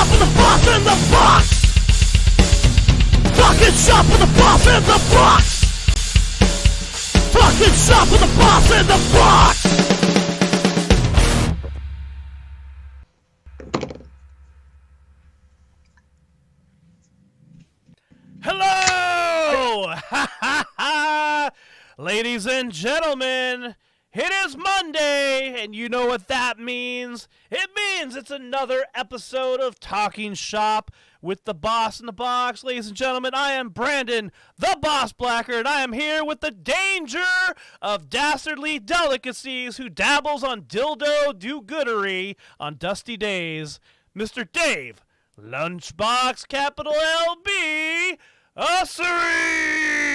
shop with the boss in the box. Fucking shop with the boss in the box. Fucking shop with the boss in the box. Hello! Ladies and gentlemen, it is Monday, and you know what that means. It means it's another episode of Talking Shop with the Boss in the Box. Ladies and gentlemen, I am Brandon, the Boss Blacker, and I am here with the danger of dastardly delicacies who dabbles on dildo do-goodery on dusty days, Mr. Dave, Lunchbox, capital LB, Ussery!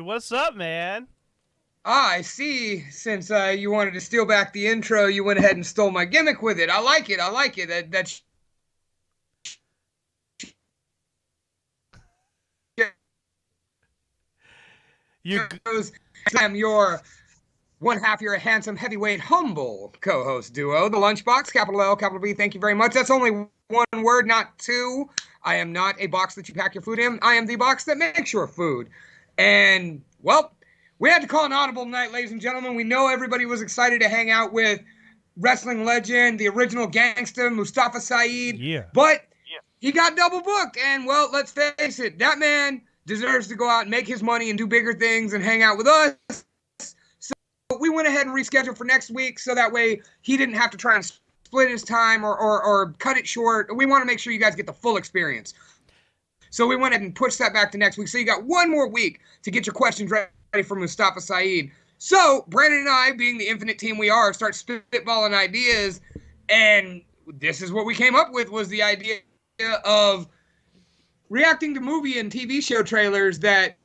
What's up, man? I see. Since you wanted to steal back the intro, you went ahead and stole my gimmick with it. I like it. That's I'm your one half. You're a handsome, heavyweight, humble co-host duo, the Lunchbox, capital L, capital B. Thank you very much. That's only one word, not two. I am not a box that you pack your food in. I am the box that makes your food. And, well, we had to call an audible tonight, ladies and gentlemen. We know everybody was excited to hang out with wrestling legend, the original gangster, Mustafa Saeed. Yeah. But he got double booked. And, well, let's face it, that man deserves to go out and make his money and do bigger things and hang out with us. So we went ahead and rescheduled for next week so that way he didn't have to try and split his time or cut it short. We want to make sure you guys get the full experience. So we went ahead and pushed that back to next week. So you got one more week to get your questions ready for Mustafa Saeed. So Brandon and I, being the infinite team we are, start spitballing ideas. And this is what we came up with, was the idea of reacting to movie and TV show trailers that,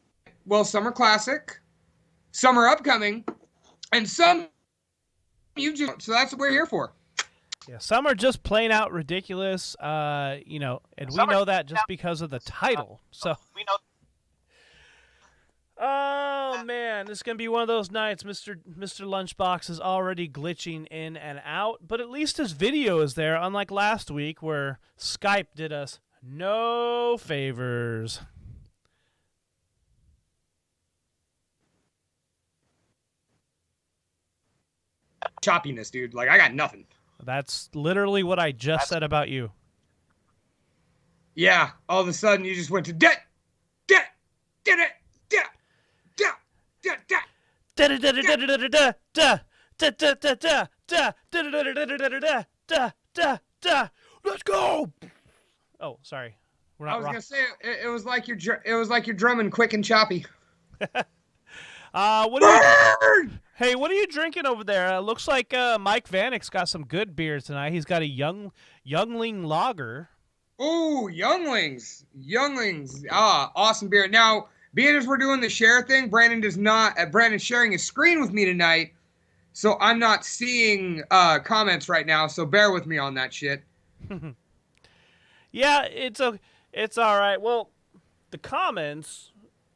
well, some are classic, some are upcoming, and some you just, so that's what we're here for. Yeah, some are just plain out ridiculous, and we know that just because of the title. So we know. Oh man, this is gonna be one of those nights. Mr. Lunchbox is already glitching in and out, but at least his video is there. Unlike last week, where Skype did us no favors. Choppiness, dude. Like, I got nothing. That's literally what I just said about you. Yeah, all of a sudden you just went to let's go. Oh, sorry. I was gonna say it was like you're drumming quick and choppy. What are you? Hey, what are you drinking over there? Looks like Mike Vanek's got some good beers tonight. He's got a Youngling Lager. Ooh, Younglings. Awesome beer. Now, being as we're doing the share thing, Brandon's sharing his screen with me tonight, so I'm not seeing comments right now. So bear with me on that shit. Yeah, it's all right. Well, the comments.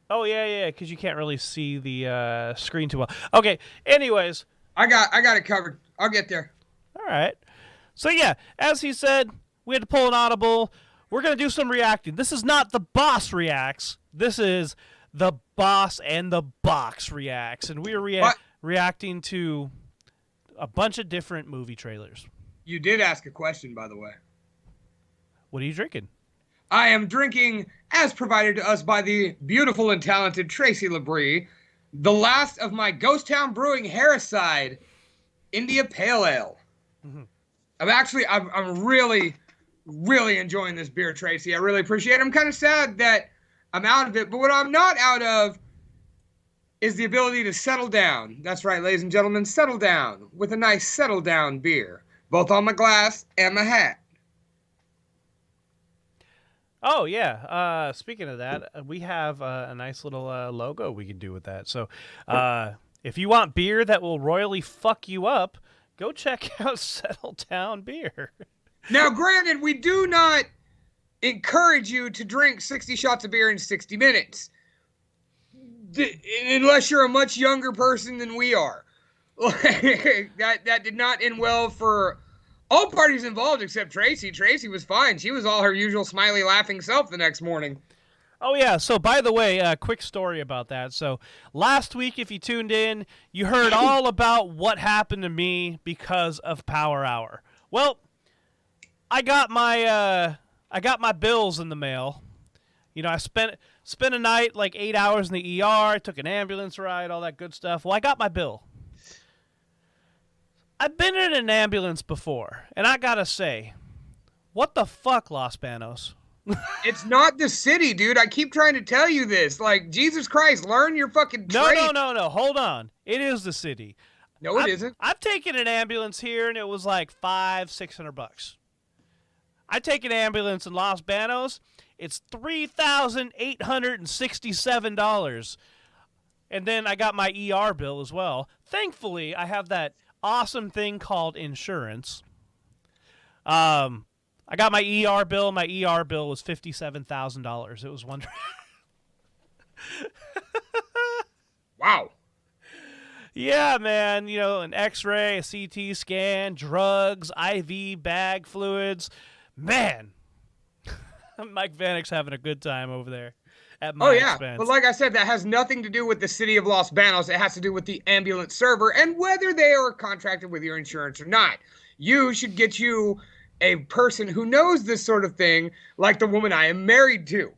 Oh yeah, because you can't really see the screen too well. Okay. Anyways, I got it covered. I'll get there. All right. So yeah, as he said, we had to pull an audible. We're gonna do some reacting. This is not the boss reacts. This is the boss and the box reacts, and we are reacting to a bunch of different movie trailers. You did ask a question, by the way. What are you drinking? I am drinking, as provided to us by the beautiful and talented Tracy Labrie, the last of my Ghost Town Brewing Harriside India Pale Ale. Mm-hmm. I'm really, really enjoying this beer, Tracy. I really appreciate it. I'm kind of sad that I'm out of it, but what I'm not out of is the ability to settle down. That's right, ladies and gentlemen, settle down with a nice settle down beer, both on my glass and my hat. Oh, yeah. Speaking of that, we have a nice little logo we can do with that. So if you want beer that will royally fuck you up, go check out Settle Down Beer. Now, granted, we do not encourage you to drink 60 shots of beer in 60 minutes. Unless you're a much younger person than we are. That did not end well for All parties involved except Tracy. Tracy was fine. She was all her usual smiley, laughing self the next morning. Oh, yeah. So, by the way, a quick story about that. So, last week, if you tuned in, you heard all about what happened to me because of Power Hour. Well, I got my bills in the mail. You know, I spent a night, like 8 hours in the ER, took an ambulance ride, all that good stuff. Well, I got my bill. I've been in an ambulance before, and I gotta say, what the fuck, Los Banos? It's not the city, dude. I keep trying to tell you this. Like, Jesus Christ, learn your fucking trade. No. Hold on. It is the city. No, it isn't. I've taken an ambulance here, and it was like $500-600. I take an ambulance in Los Banos. It's $3,867. And then I got my ER bill as well. Thankfully, I have that awesome thing called insurance. I got my ER bill. My ER bill was $57,000. It was wonderful. Wow. Yeah, man. You know, an X-ray, a CT scan, drugs, IV bag fluids. Man, Mike Vanek's having a good time over there at my expense. But like I said, that has nothing to do with the city of Los Banos. It has to do with the ambulance server and whether they are contracted with your insurance or not. You should get you a person who knows this sort of thing, like the woman I am married to,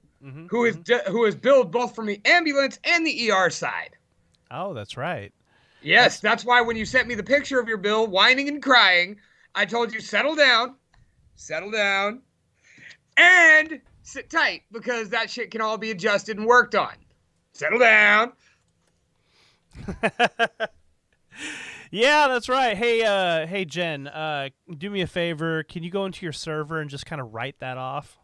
who is billed both from the ambulance and the ER side. Oh, that's right. Yes, that's why when you sent me the picture of your bill, whining and crying, I told you, settle down, and sit tight, because that shit can all be adjusted and worked on. Settle down. Yeah, that's right. Hey, Jen, do me a favor. Can you go into your server and just kind of write that off?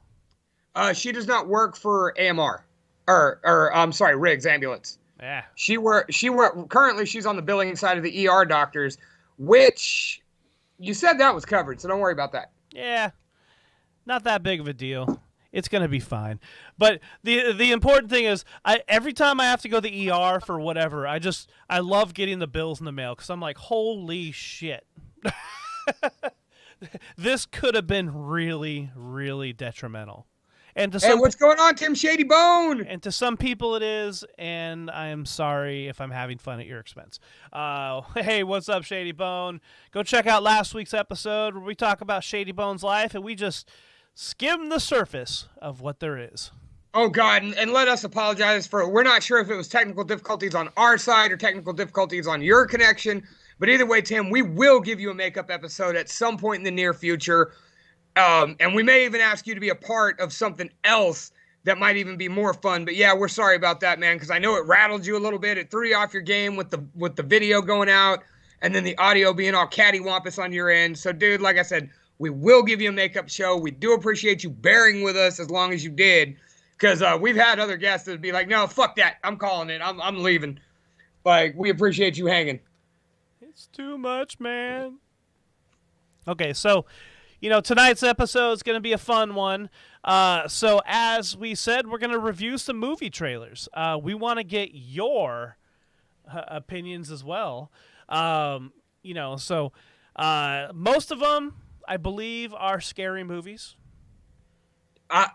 She does not work for AMR, or I'm sorry, Riggs Ambulance. Yeah. Currently she's on the billing side of the ER doctors, which you said that was covered, so don't worry about that. Yeah, not that big of a deal. It's going to be fine. But the important thing is, every time I have to go to the ER for whatever, I love getting the bills in the mail, because I'm like, holy shit. This could have been really, really detrimental. And to what's going on, Tim Shady Bone? And to some people it is, and I am sorry if I'm having fun at your expense. Hey, what's up, Shady Bone? Go check out last week's episode where we talk about Shady Bone's life, and we just skim the surface of what there is. Oh, God, and let us apologize for, we're not sure if it was technical difficulties on our side or technical difficulties on your connection, but either way, Tim, we will give you a makeup episode at some point in the near future. And we may even ask you to be a part of something else that might even be more fun. But yeah, we're sorry about that, man, because I know it rattled you a little bit. It threw you off your game with the video going out and then the audio being all cattywampus on your end. So, dude, like I said, we will give you a makeup show. We do appreciate you bearing with us as long as you did, because we've had other guests that would be like, no, fuck that. I'm calling it. I'm leaving. Like, we appreciate you hanging. It's too much, man. Okay, so tonight's episode is going to be a fun one. So as we said, we're going to review some movie trailers. We want to get your opinions as well. So most of them, I believe, are scary movies.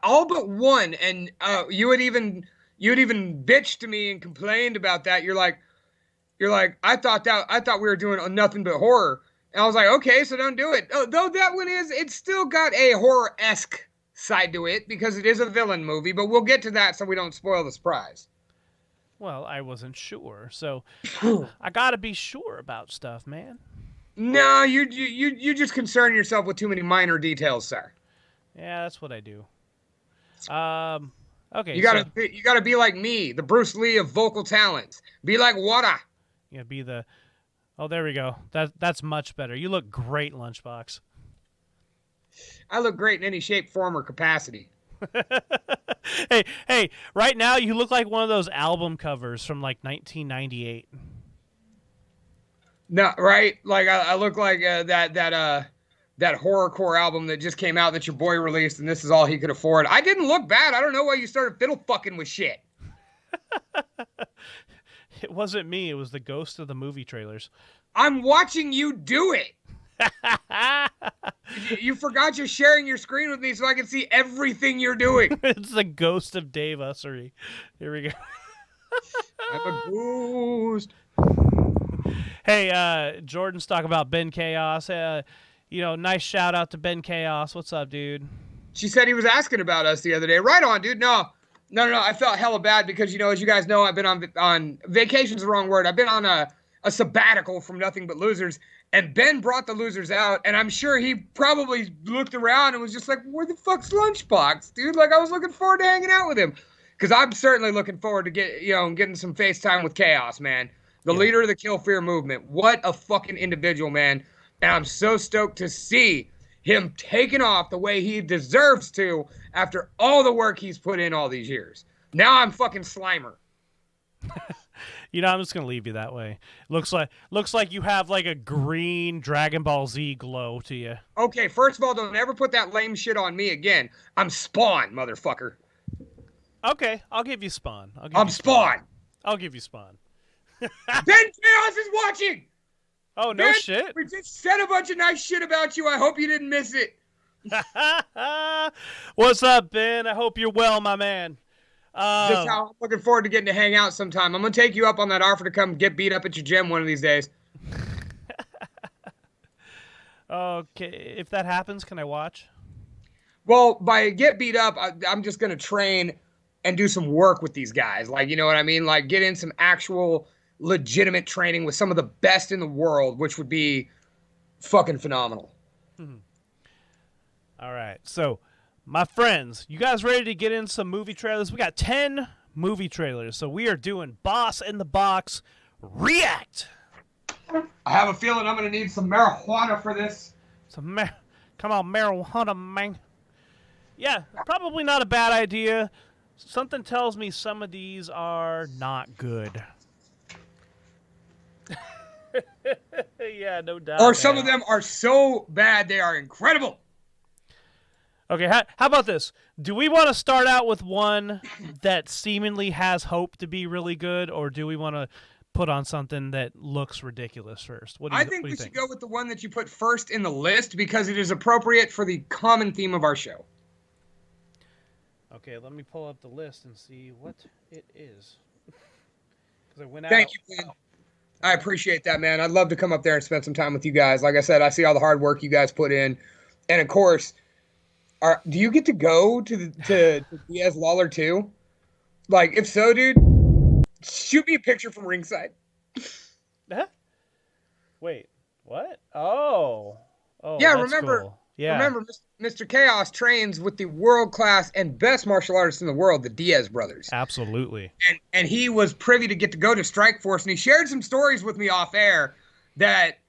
All but one. And you had even bitched to me and complained about that. You're like, I thought we were doing nothing but horror. And I was like, okay, so don't do it. Though that one it's still got a horror-esque side to it, because it is a villain movie, but we'll get to that so we don't spoil the surprise. Well, I wasn't sure, so I gotta be sure about stuff, man. No, you just concern yourself with too many minor details, sir. Yeah, that's what I do. Okay. You gotta be like me, the Bruce Lee of vocal talents. Be like water. Yeah, be the... Oh, there we go. That's much better. You look great, Lunchbox. I look great in any shape, form, or capacity. Hey, right now you look like one of those album covers from like 1998. No, right? Like I look like that horrorcore album that just came out that your boy released, and this is all he could afford. I didn't look bad. I don't know why you started fiddle fucking with shit. It wasn't me. It was the ghost of the movie trailers. I'm watching you do it. You forgot you're sharing your screen with me so I can see everything you're doing. It's the ghost of Dave Ussery. Here we go. I'm a ghost. Hey, Jordan's talking about Ben Chaos. Nice shout out to Ben Chaos. What's up, dude? She said he was asking about us the other day. Right on, dude. No. I felt hella bad because, as you guys know, I've been on vacation's the wrong word. I've been on a sabbatical from Nothing But Losers, and Ben brought the losers out, and I'm sure he probably looked around and was just like, where the fuck's Lunchbox, dude? Like, I was looking forward to hanging out with him. Because I'm certainly looking forward to getting some FaceTime with Chaos, man. The leader of the Kill Fear movement. What a fucking individual, man. And I'm so stoked to see him taking off the way he deserves to after all the work he's put in all these years. Now I'm fucking Slimer. I'm just gonna leave you that way. Looks like you have like a green Dragon Ball Z glow to you. Okay, first of all, don't ever put that lame shit on me again. I'm Spawn, motherfucker. Okay, I'll give you Spawn. I'm Spawn. I'll give you Spawn. Ben Chaos is watching. Oh, no Ben, shit. We just said a bunch of nice shit about you. I hope you didn't miss it. What's up, Ben? I hope you're well, my man. Just how I'm looking forward to getting to hang out sometime. I'm going to take you up on that offer to come get beat up at your gym one of these days. Okay, if that happens, can I watch? Well, by get beat up, I'm just going to train and do some work with these guys. Like, you know what I mean? Like, get in some actual legitimate training with some of the best in the world, which would be fucking phenomenal. All right. So, my friends, you guys ready to get in some movie trailers? We got 10 movie trailers. So, we are doing Boss in the Box React. I have a feeling I'm going to need some marijuana for this. Come on, marijuana, man. Yeah, probably not a bad idea. Something tells me some of these are not good. Yeah, no doubt. Or some of them are so bad they are incredible. Okay, how about this? Do we want to start out with one that seemingly has hope to be really good, or do we want to put on something that looks ridiculous first? I think we should go with the one that you put first in the list because it is appropriate for the common theme of our show. Okay, let me pull up the list and see what it is. Thank you, man. I appreciate that, man. I'd love to come up there and spend some time with you guys. Like I said, I see all the hard work you guys put in. And, of course, do you get to go to Diaz Lawler too? Like, if so, dude, shoot me a picture from ringside. Huh? Wait, what? Oh, yeah, that's remember, cool. Yeah. Remember, Mr. Chaos trains with the world-class and best martial artists in the world, the Diaz brothers. Absolutely. And he was privy to get to go to Strike Force, and he shared some stories with me off air that,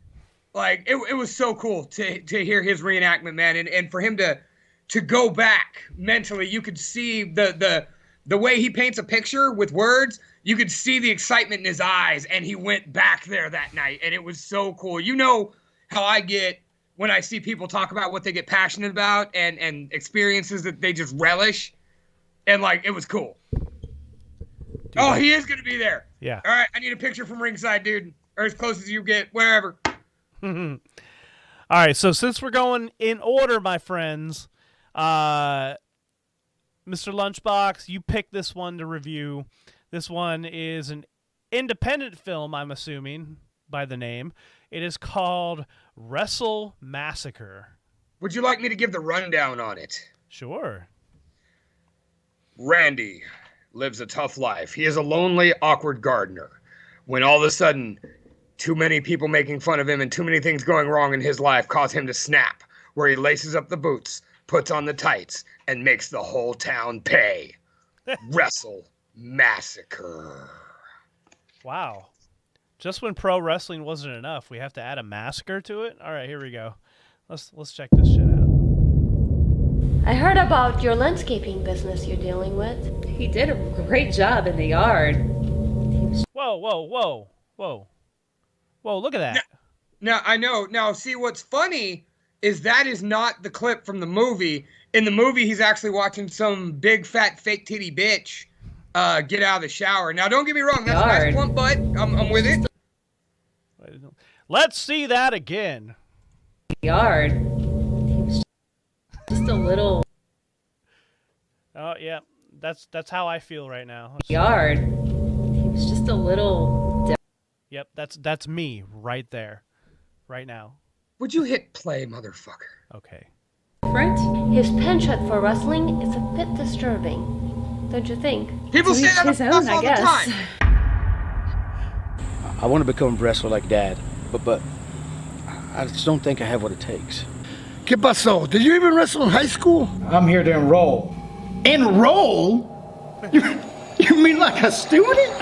like, it was so cool to hear his reenactment, man, and for him to go back mentally. You could see the way he paints a picture with words. You could see the excitement in his eyes, and he went back there that night, and it was so cool. You know how I get when I see people talk about what they get passionate about and experiences that they just relish. And, like, it was cool. Dude, he is going to be there. Yeah. All right, I need a picture from ringside, dude. Or as close as you get, wherever. All right, so since we're going in order, my friends, Mr. Lunchbox, you picked this one to review. This one is an independent film, I'm assuming, by the name. It is called Wrestle Massacre. Would you like me to give the rundown on it? Sure. Randy lives a tough life. He is a lonely, awkward gardener. When all of a sudden, too many people making fun of him and too many things going wrong in his life cause him to snap, where he laces up the boots, puts on the tights, and makes the whole town pay. Wrestle Massacre. Wow. Just when pro wrestling wasn't enough, we have to add a massacre to it? All right, here we go. Let's check this shit out. I heard about your landscaping business you're dealing with. He did a great job in the yard. Whoa, look at that. Now, I know. Now, see, what's funny is that is not the clip from the movie. In the movie, he's actually watching some big, fat, fake titty bitch get out of the shower. Now, don't get me wrong. That's a nice plump butt. I'm with it. Let's see that again. yard. He was just a little Oh yeah, that's how I feel right now. yard. He was just a little Yep, that's me right there, right now. Would you hit play, motherfucker? Okay. different. His penchant for wrestling is a bit disturbing, don't you think? People To say each that his about own, us I all the guess. time. I want to become a wrestler like Dad, but I just don't think I have what it takes. ¿Qué pasó? Did you even wrestle in high school? I'm here to enroll. Enroll? You mean like a student?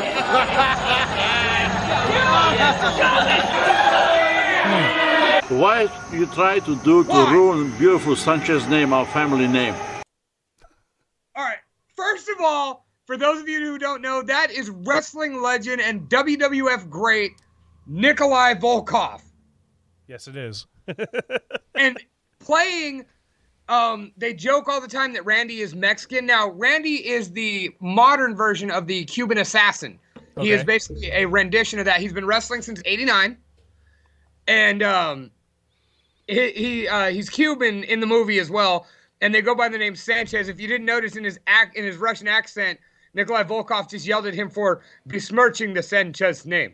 Why you try to do to Why? ruin beautiful Sanchez name, our family name? All right. First of all, for those of you who don't know, that is wrestling legend and WWF great Nikolai Volkov. Yes, it is. And playing, they joke all the time that Randy is Mexican. Now, Randy is the modern version of the Cuban assassin. He is Okay. basically a rendition of that. He's been wrestling since '89, and he's Cuban in the movie as well. And they go by the name Sanchez. If you didn't notice in his Russian accent, Nikolai Volkov just yelled at him for besmirching the Sanchez name.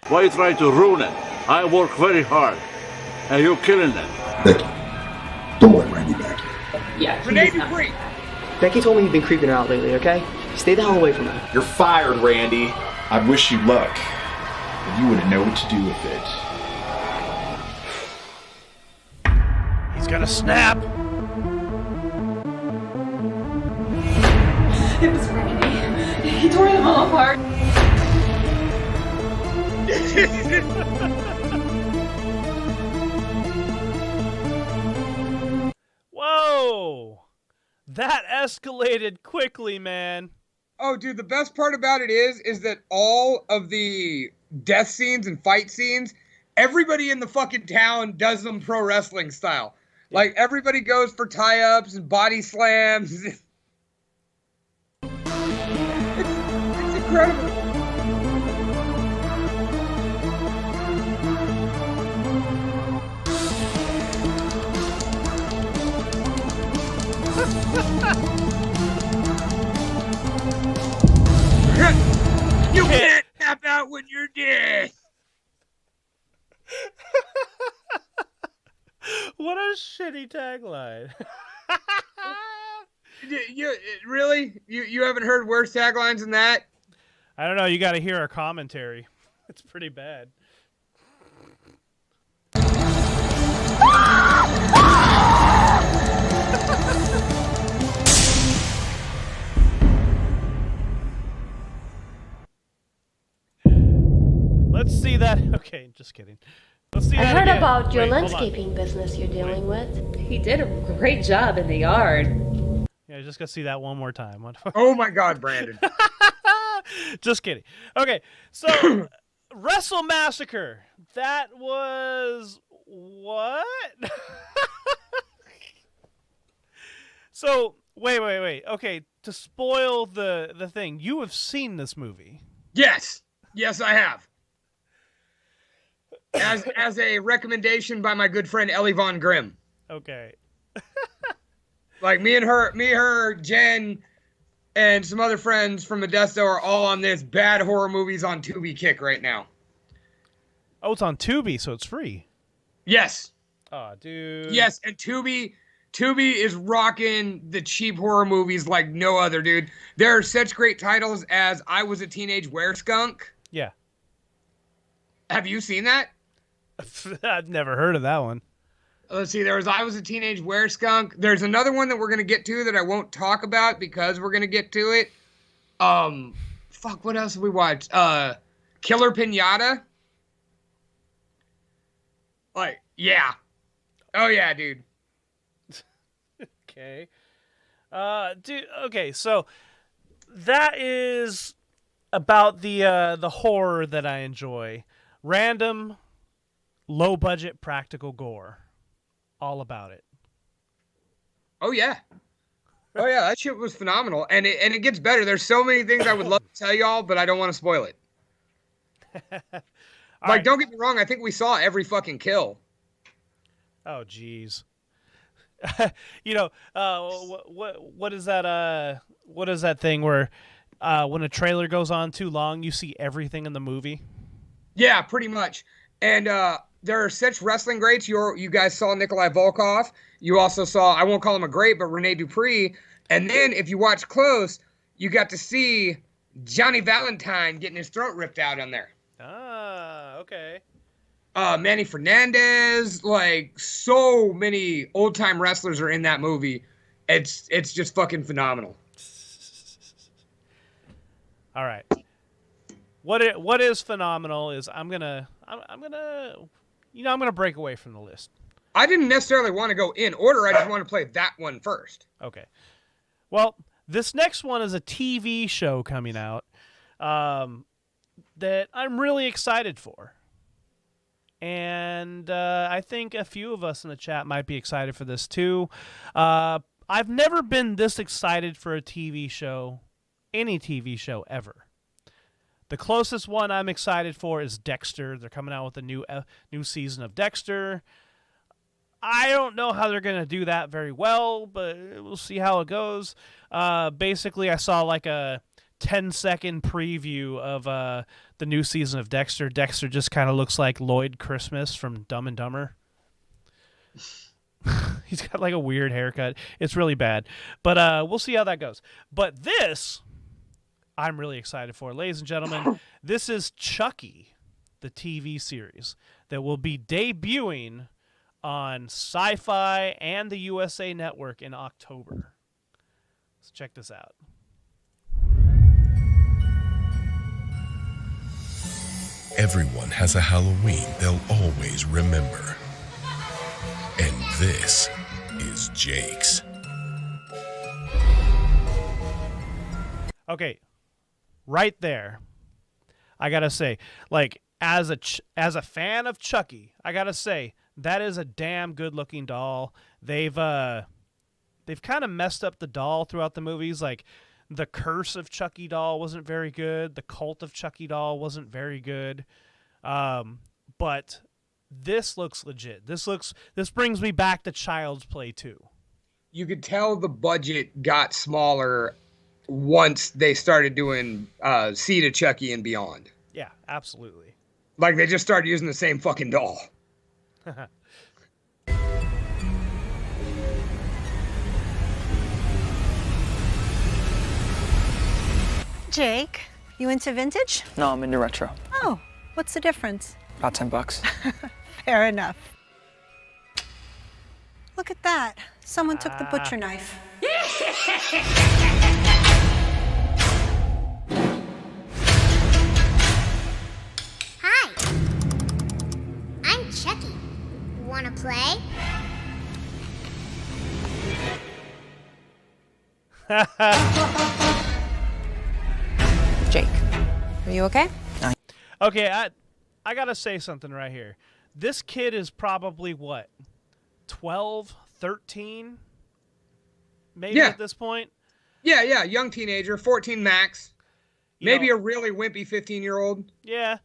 Why you try to ruin it? I work very hard, and you're killing it. Becky, don't let Randy back. Yeah. he Rene was not- Dupree. Becky told me you've been creeping her out lately, okay? Stay the hell away from her. You're fired, Randy. I wish you luck. But you wouldn't know what to do with it. He's gonna snap. It was Randy. He tore them all apart. Whoa! That escalated quickly, man. Oh, dude, the best part about it is that all of the death scenes and fight scenes, everybody in the fucking town does them pro wrestling style. Like, everybody goes for tie-ups and body slams. It's incredible. You can't tap out when you're dead. What a shitty tagline. Really? You haven't heard worse taglines than that? I don't know. You got to hear our commentary. It's pretty bad. Let's see that. Okay, just kidding. Let's see I that heard again. about your Wait, hold on. landscaping business you're dealing with. He did a great job in the yard. Yeah, just gotta see that one more time. Oh my God, Brandon. Just kidding. Okay, so Wrestle Massacre. That was what? So wait. Okay, to spoil the thing, you have seen this movie. Yes, I have. As a recommendation by my good friend Ellie Von Grimm. Okay. Like me and her, Jen, and some other friends from Modesto are all on this bad horror movies on Tubi kick right now. Oh, it's on Tubi, so it's free. Yes. Oh, dude. Yes, and Tubi is rocking the cheap horror movies like no other, dude. There are such great titles as I Was a Teenage Wereskunk. Yeah. Have you seen that? I've never heard of that one. Let's see, there was I Was a Teenage Wereskunk. There's another one that we're going to get to that I won't talk about because we're going to get to it. Fuck, what else have we watched? Killer Pinata. Like, yeah. Oh, yeah, dude. Okay. Dude, okay, so that is about the horror that I enjoy. Random, low budget, practical gore. All about it. Oh, yeah. Oh, yeah, that shit was phenomenal. And it gets better. There's so many things I would love to tell y'all, but I don't want to spoil it. right. Don't get me wrong. I think we saw every fucking kill. Oh, jeez. What is that? What is that thing where when a trailer goes on too long, you see everything in the movie? Yeah, pretty much. And there are such wrestling greats. You guys saw Nikolai Volkov. You also saw, I won't call him a great, but Rene Dupree. And then if you watch close, you got to see Johnny Valentine getting his throat ripped out on there. Ah, okay. Manny Fernandez, like so many old time wrestlers are in that movie. It's just fucking phenomenal. All right. What is phenomenal is I'm gonna break away from the list. I didn't necessarily want to go in order. I just want to play that one first. Okay. Well, this next one is a TV show coming out that I'm really excited for. And I think a few of us in the chat might be excited for this too. I've never been this excited for a TV show, any TV show ever. The closest one I'm excited for is Dexter. They're coming out with a new season of Dexter. I don't know how they're going to do that very well, but we'll see how it goes. Basically, I saw like a 10-second preview of the new season of Dexter. Dexter just kind of looks like Lloyd Christmas from Dumb and Dumber. He's got like a weird haircut. It's really bad. But we'll see how that goes. But this, I'm really excited for. Ladies and gentlemen, this is Chucky, the TV series that will be debuting on Sci-Fi and the USA Network in October. Let's check this out. Everyone has a Halloween they'll always remember. And this is Jake's. Okay, right there, I gotta say, like, as a fan of Chucky, I gotta say, that is a damn good-looking doll. They've kind of messed up the doll throughout the movies. Like, the Curse of Chucky doll wasn't very good. The Cult of Chucky doll wasn't very good. But this looks legit. This brings me back to Child's Play 2. You could tell the budget got smaller once they started doing Seed of Chucky and beyond. Yeah, absolutely. Like, they just started using the same fucking doll. Jake, you into vintage? No, I'm into retro. Oh, what's the difference? About $10. Fair enough. Look at that. Someone took the butcher knife. Hi, I'm Chucky. Wanna play? Jake, are you okay? Okay, I gotta say something right here. This kid is probably, what, 12, 13? Maybe at this point? Yeah, young teenager, 14 max. Maybe a really wimpy 15-year-old. Yeah,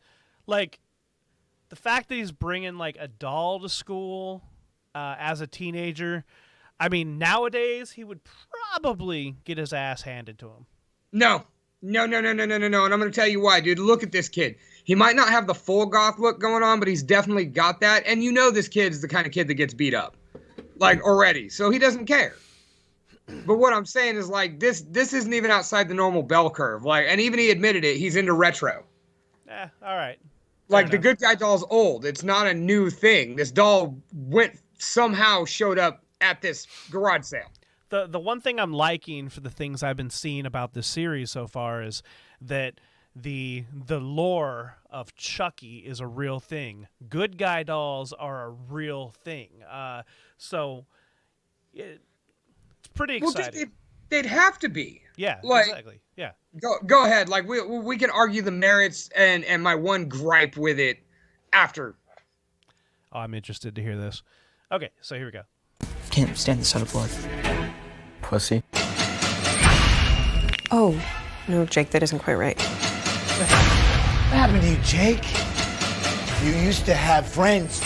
like, the fact that he's bringing, like, a doll to school as a teenager, I mean, nowadays, he would probably get his ass handed to him. No. And I'm going to tell you why, dude. Look at this kid. He might not have the full goth look going on, but he's definitely got that. And you know this kid's the kind of kid that gets beat up, like, already. So he doesn't care. But what I'm saying is, like, this isn't even outside the normal bell curve. Like, and even he admitted it. He's into retro. All right. Like, the good guy doll's old. It's not a new thing. This doll somehow showed up at this garage sale. The one thing I'm liking for the things I've been seeing about this series so far is that the lore of Chucky is a real thing. Good guy dolls are a real thing. So it's pretty exciting. Well, they'd have to be. Yeah, like, exactly. Yeah. Go ahead. Like, we can argue the merits and my one gripe with it after. Oh, I'm interested to hear this. Okay, so here we go. Can't stand the sight of blood. Pussy. Oh, no, Jake, that isn't quite right. What happened to you, Jake? You used to have friends.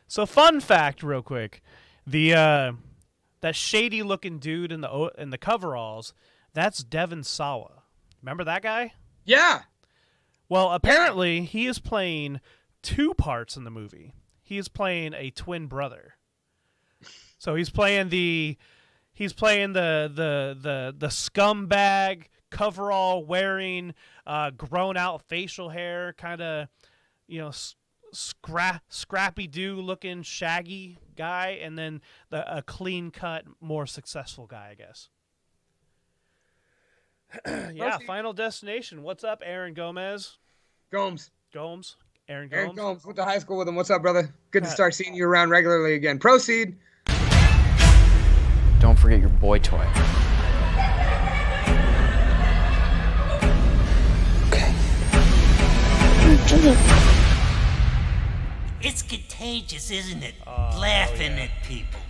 So fun fact, real quick, that shady looking dude in the coveralls, that's Devon Sawa. Remember that guy? Yeah. Well, apparently he is playing 2 parts in the movie. He is playing a twin brother. So he's playing the scumbag coverall wearing, grown out facial hair, kind of, scrappy do looking shaggy guy, and then a clean cut, more successful guy, I guess. Yeah, Final Destination. What's up, Aaron Gomes? Gomes. Aaron Gomes. Aaron Gomes. Went to high school with him. What's up, brother? Good to start seeing you around regularly again. Proceed. Don't forget your boy toy. Okay. It's contagious, isn't it? Laughing at people.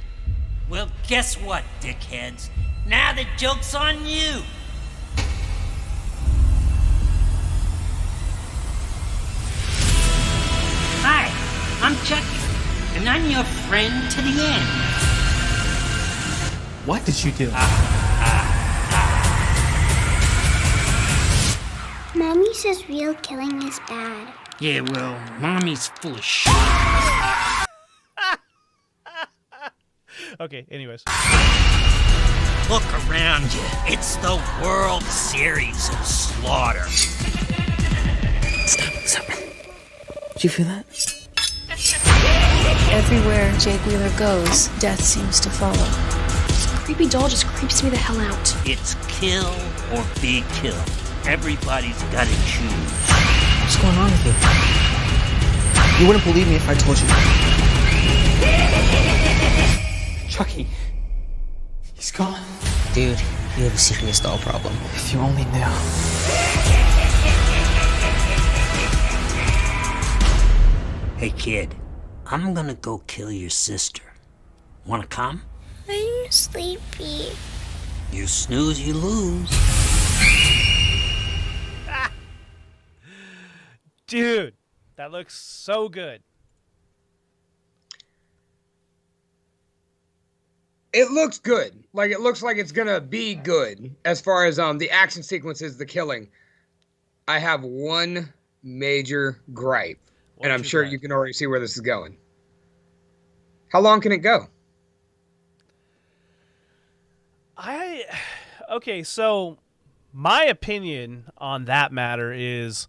Well, guess what, dickheads? Now the joke's on you. Hi, I'm Chucky, and I'm your friend to the end. What did you do? Mommy says real killing is bad. Yeah, well, Mommy's full of shit. Okay, anyways. Look around you. It's the World Series of Slaughter. Stop. Did you feel that? Everywhere Jake Wheeler goes, death seems to follow. This creepy doll just creeps me the hell out. It's kill or be killed. Everybody's gotta choose. What's going on with you? You wouldn't believe me if I told you. Chucky. He's gone. Dude, you have a serious doll problem. If you only knew. Hey kid, I'm gonna go kill your sister. Wanna come? I'm sleepy. You snooze, you lose. Dude, that looks so good. It looks good. Like, it looks like it's gonna be good as far as the action sequences, the killing. I have one major gripe, and I'm sure you can already see where this is going. How long can it go? Okay, so my opinion on that matter is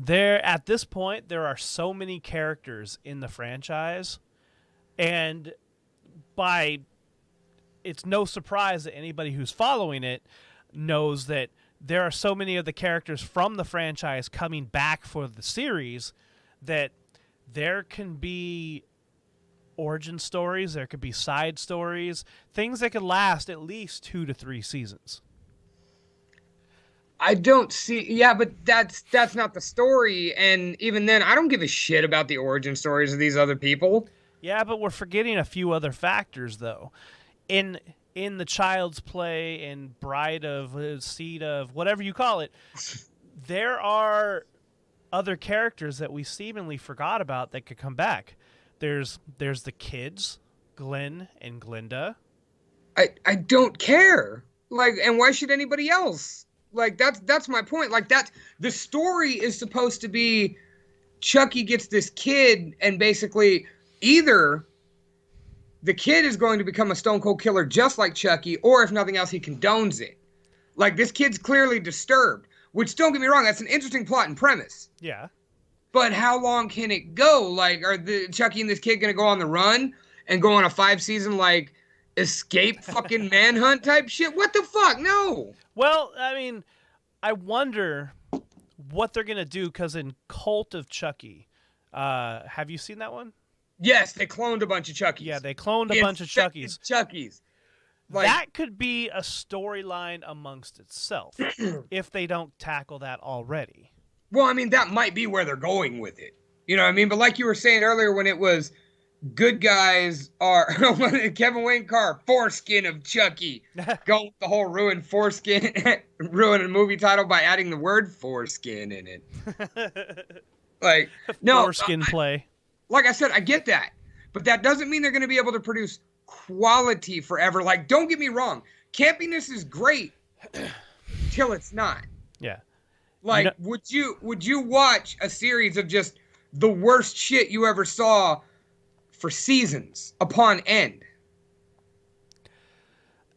at this point there are so many characters in the franchise, and it's no surprise that anybody who's following it knows that there are so many of the characters from the franchise coming back for the series that there can be origin stories, there could be side stories, things that could last at least 2 to 3 seasons. I don't see. Yeah, but that's not the story, and even then, I don't give a shit about the origin stories of these other people. Yeah, but we're forgetting a few other factors, though. In the Child's Play and Bride of Seed of whatever you call it, there are other characters that we seemingly forgot about that could come back. There's the kids, Glenn and Glinda. I don't care. Like, and why should anybody else? Like, that's my point. Like, the story is supposed to be Chucky gets this kid, and basically either the kid is going to become a stone cold killer just like Chucky, or if nothing else, he condones it. Like, this kid's clearly disturbed, which, don't get me wrong, that's an interesting plot and premise. Yeah. But how long can it go? Like, are the Chucky and this kid going to go on the run and go on a 5-season, like, escape fucking manhunt type shit? What the fuck? No. Well, I mean, I wonder what they're going to do, because in Cult of Chucky, have you seen that one? Yes, they cloned a bunch of Chuckies. Yeah, they cloned a bunch of Chuckies. Like, that could be a storyline amongst itself if they don't tackle that already. Well, I mean, that might be where they're going with it. You know what I mean? But like you were saying earlier, when it was good guys are Kevin Wayne Carr, foreskin of Chucky, going with the whole ruined foreskin, ruin a movie title by adding the word foreskin in it. Like, no, foreskin play. Like I said, I get that, but that doesn't mean they're going to be able to produce quality forever. Like, don't get me wrong, campiness is great till it's not. Yeah. Like, would you watch a series of just the worst shit you ever saw for seasons upon end?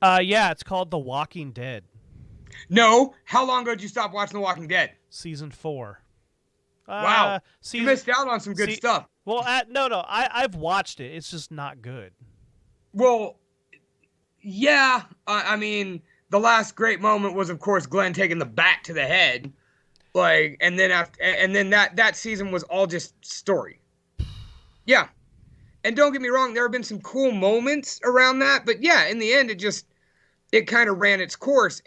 Yeah, it's called The Walking Dead. No. How long ago did you stop watching The Walking Dead? Season 4. Wow. You missed out on some good stuff. Well, no, I've watched it. It's just not good. Well, yeah. I mean, the last great moment was, of course, Glenn taking the bat to the head. Like, and then that season was all just story. Yeah. And don't get me wrong, there have been some cool moments around that, but yeah, in the end, it kind of ran its course.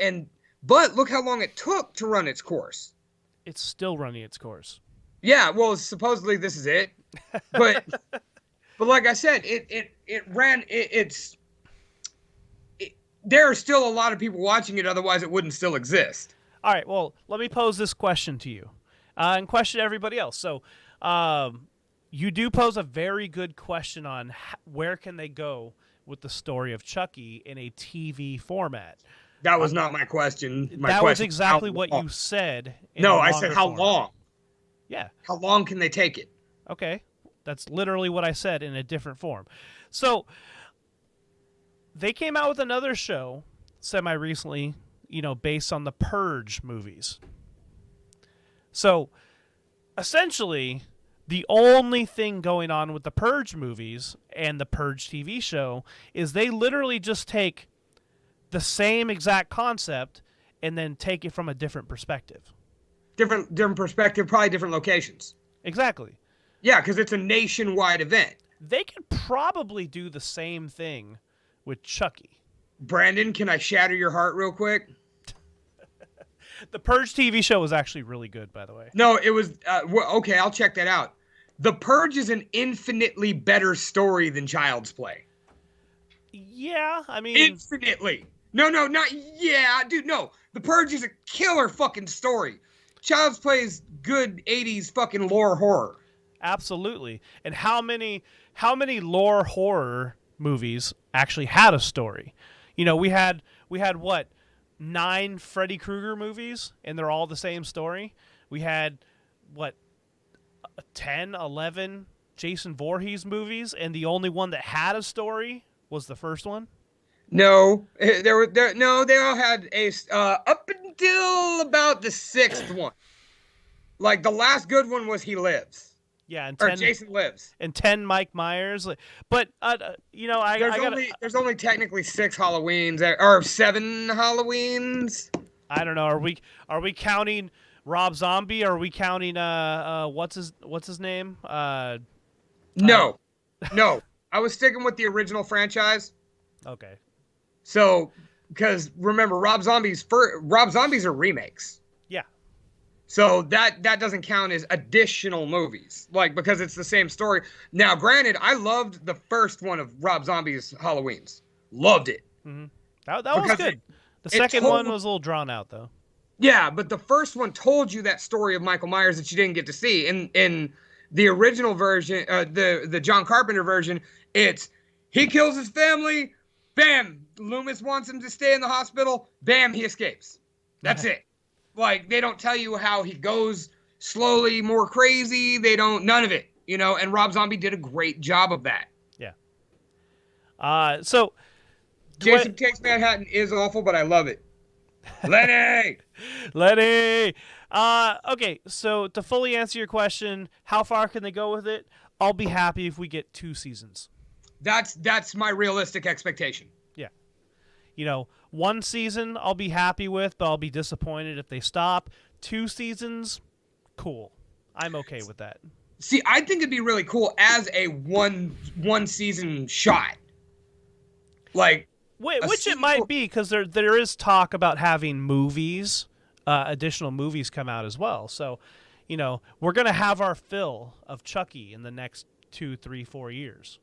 But look how long it took to run its course. It's still running its course. Yeah, well, supposedly this is it, but like I said, there are still a lot of people watching it. Otherwise, it wouldn't still exist. All right, well, let me pose this question to you, and question everybody else. So, you do pose a very good question on where can they go with the story of Chucky in a TV format. That was not my question. That was exactly what you said. No, I said how long. Yeah. How long can they take it? Okay. That's literally what I said in a different form. So, they came out with another show semi-recently, based on the Purge movies. So, essentially, the only thing going on with the Purge movies and the Purge TV show is they literally just take the same exact concept and then take it from a different perspective. Different perspective, probably different locations. Exactly. Yeah, because it's a nationwide event. They could probably do the same thing with Chucky. Brandon, can I shatter your heart real quick? The Purge TV show was actually really good, by the way. No, it was... okay, I'll check that out. The Purge is an infinitely better story than Child's Play. Yeah, I mean... Infinitely. No, not... Yeah, dude, no. The Purge is a killer fucking story. Child's Play is good 80s fucking lore horror. Absolutely. And how many lore horror movies actually had a story? We had what? 9 Freddy Krueger movies, and they're all the same story. We had, 10, 11 Jason Voorhees movies, and the only one that had a story was the first one? No, they all had a up until about the 6th one. Like, the last good one was He Lives. Yeah, and Jason Lives. And 10 Mike Myers. But, there's only technically 6 Halloweens, or 7 Halloweens. I don't know. Are we counting Rob Zombie, or are we counting, what's his name? No. I was sticking with the original franchise. Okay. So, because remember, Rob Zombies are remakes. Yeah. So that doesn't count as additional movies, because it's the same story. Now, granted, I loved the first one of Rob Zombie's Halloweens. Loved it. Mm-hmm. That was good. The second one was a little drawn out, though. Yeah, but the first one told you that story of Michael Myers that you didn't get to see. In the original version, the John Carpenter version, it's he kills his family, bam, Loomis wants him to stay in the hospital, bam, he escapes. That's it. They don't tell you how he goes slowly more crazy. They don't, none of it, and Rob Zombie did a great job of that. Yeah. So Jason Takes Manhattan is awful, but I love it. Lenny! Okay, so to fully answer your question, how far can they go with it? I'll be happy if we get 2 seasons. That's my realistic expectation. Yeah. 1 season I'll be happy with, but I'll be disappointed if they stop. 2 seasons, cool. I'm okay with that. See, I think it'd be really cool as a one season shot. Which it might be, because there is talk about having movies, additional movies come out as well. So, we're going to have our fill of Chucky in the next 2, 3, 4 years.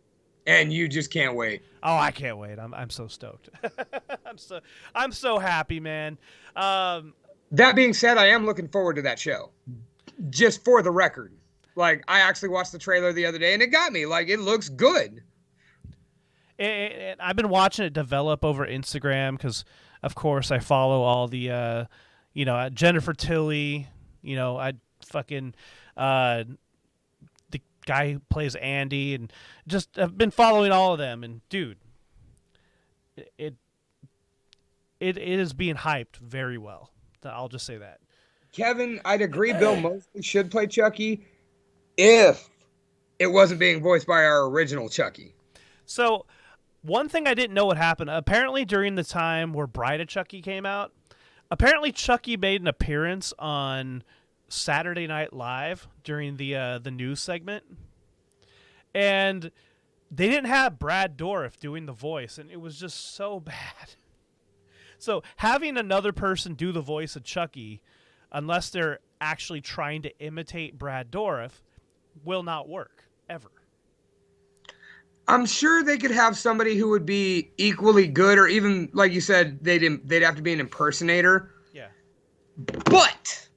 And you just can't wait. Oh, I can't wait. I'm so stoked. I'm so happy, man. That being said, I am looking forward to that show. Just for the record. Like, I actually watched the trailer the other day, and it got me. Like, it looks good. I've been watching it develop over Instagram because, of course, I follow all the, Jennifer Tilly. I fucking the guy who plays Andy, and just I've been following all of them. And dude, it is being hyped very well. I'll just say that. Kevin, I'd agree. Bill Moseley should play Chucky if it wasn't being voiced by our original Chucky. So, one thing I didn't know what happened. Apparently, during the time where Bride of Chucky came out, apparently Chucky made an appearance on Saturday Night Live during the news segment, and they didn't have Brad Dourif doing the voice, and it was just so bad. So having another person do the voice of Chucky, unless they're actually trying to imitate Brad Dourif, will not work ever. I'm sure they could have somebody who would be equally good, or even, like you said, they'd have to be an impersonator. Yeah. But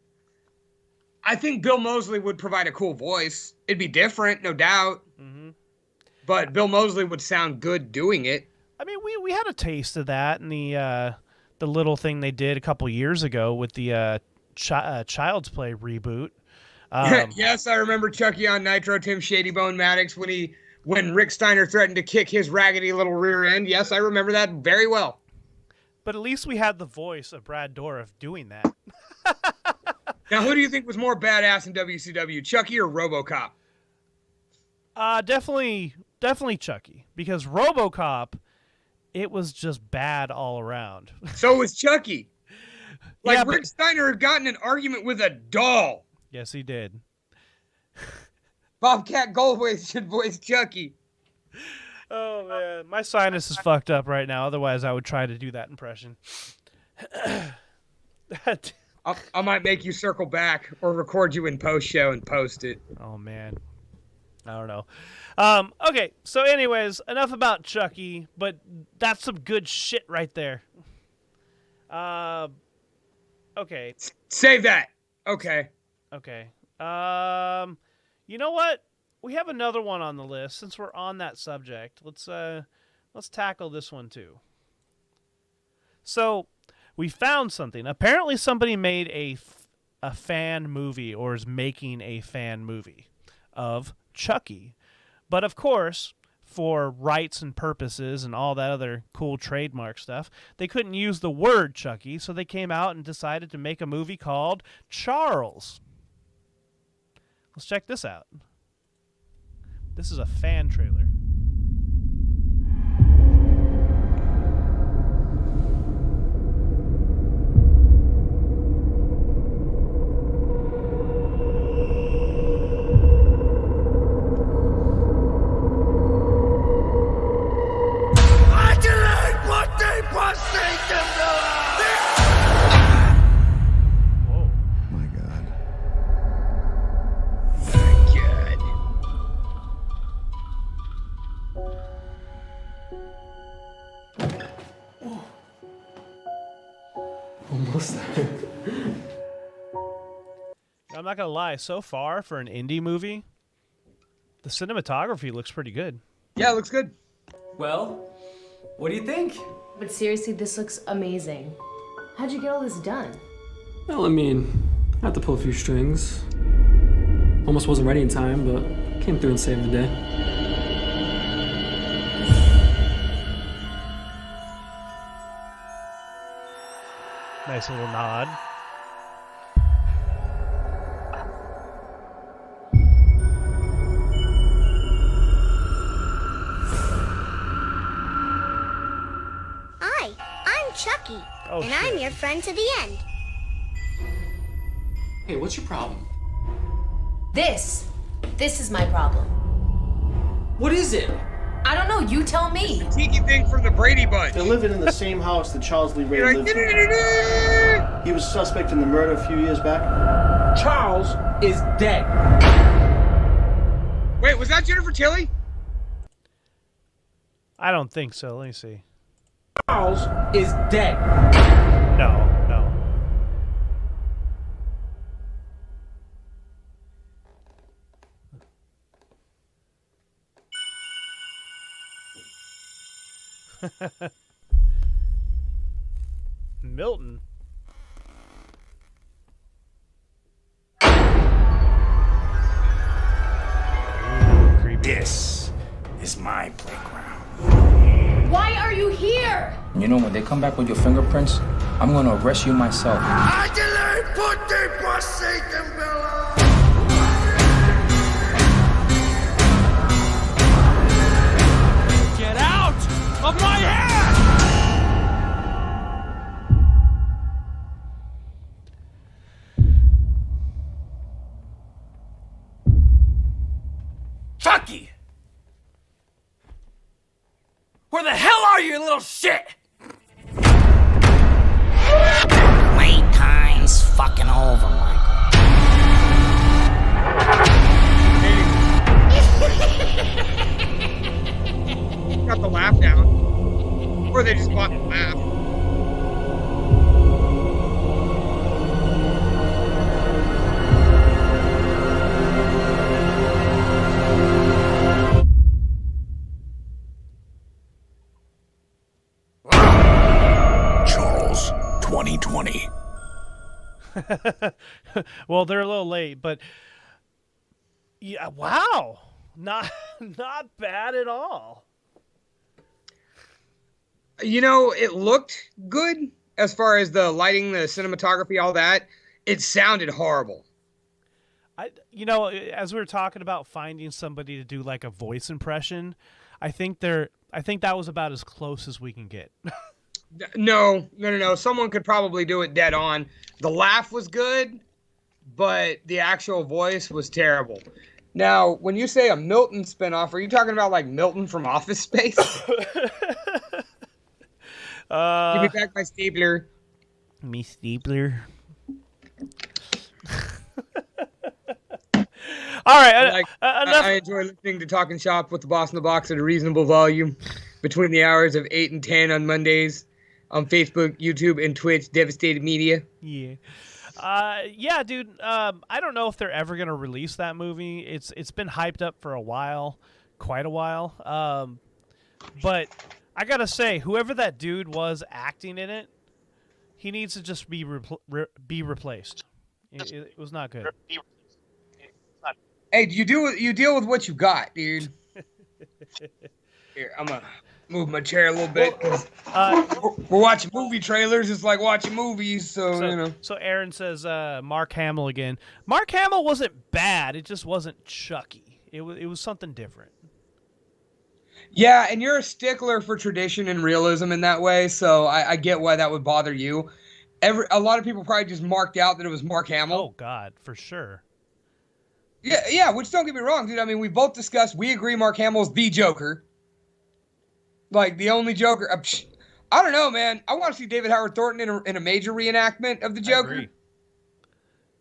I think Bill Moseley would provide a cool voice. It'd be different, no doubt. Mm-hmm. But Bill Moseley would sound good doing it. I mean, we had a taste of that in the little thing they did a couple years ago with the Child's Play reboot. Yes, I remember Chucky on Nitro, Tim Shady Bone Maddox, when Rick Steiner threatened to kick his raggedy little rear end. Yes, I remember that very well. But at least we had the voice of Brad Dourif doing that. Now, who do you think was more badass in WCW, Chucky or RoboCop? Definitely Chucky, because RoboCop, it was just bad all around. So was Chucky. Like, yeah, Rick Steiner had gotten an argument with a doll. Yes, he did. Bobcat Goldthwait should voice Chucky. Oh, man. My sinus is fucked up right now. Otherwise, I would try to do that impression. I might make you circle back or record you in post-show and post it. Oh, man. I don't know. Okay, so anyways, enough about Chucky, but that's some good shit right there. Okay. Save that. Okay. You know what? We have another one on the list since we're on that subject. Let's tackle this one too. So, we found something. Apparently somebody made a fan movie, or is making a fan movie of Chucky. But of course, for rights and purposes and all that other cool trademark stuff, they couldn't use the word Chucky, so they came out and decided to make a movie called Charles. Let's check this out. This is a fan trailer. I'm not gonna lie, so far for an indie movie, the cinematography looks pretty good. Yeah, it looks good. Well, what do you think? But seriously, this looks amazing. How'd you get all this done? Well, I mean, I had to pull a few strings. Almost wasn't ready in time, but came through and saved the day. Nice little nod. Hi, I'm Chucky, Oh, and shit. I'm your friend to the end. Hey, what's your problem? This is my problem. What is it? I don't know, you tell me. Tiki thing from the Brady Bunch. They're living in the same house that Charles Lee Ray You're lived like, in. He was suspect in the murder a few years back. Charles is dead. Wait, was that Jennifer Tilly? I don't think so. Let me see. Charles is dead. No. Milton. This is my playground. Why are you here? You know, when they come back with your fingerprints, I'm gonna arrest you myself. Get out of my head! Chucky! Where the hell are you, little shit? Playtime's fucking over, Michael. Got the laugh down. Or they just bought the laugh. Charles, 2020. Well, they're a little late, but yeah, wow. Not bad at all. You know, it looked good as far as the lighting, the cinematography, all that. It sounded horrible. As we were talking about finding somebody to do like a voice impression, I think that was about as close as we can get. No. Someone could probably do it dead on. The laugh was good, but the actual voice was terrible. Now, when you say a Milton spinoff, are you talking about like Milton from Office Space? Give me back my stapler. Me stapler. All right. I enjoy listening to Talking Shop with the Boss in the Box at a reasonable volume between the hours of 8 and 10 on Mondays on Facebook, YouTube, and Twitch. Devastated Media. Yeah. Yeah, dude. I don't know if they're ever gonna release that movie. It's been hyped up for a while, quite a while. But I gotta say, whoever that dude was acting in it, he needs to just be replaced. It was not good. Hey, you deal with what you got, dude. Here, I'm gonna move my chair a little bit. 'Cause we're watching movie trailers. It's like watching movies, so you know. So Aaron says Mark Hamill again. Mark Hamill wasn't bad. It just wasn't Chucky. It was something different. Yeah, and you're a stickler for tradition and realism in that way, so I get why that would bother you. A lot of people probably just marked out that it was Mark Hamill. Oh God, for sure. Yeah, which don't get me wrong, dude. I mean, we both discussed, we agree Mark Hamill's the Joker. Like, the only Joker. I don't know, man. I want to see David Howard Thornton in a major reenactment of the Joker. I agree.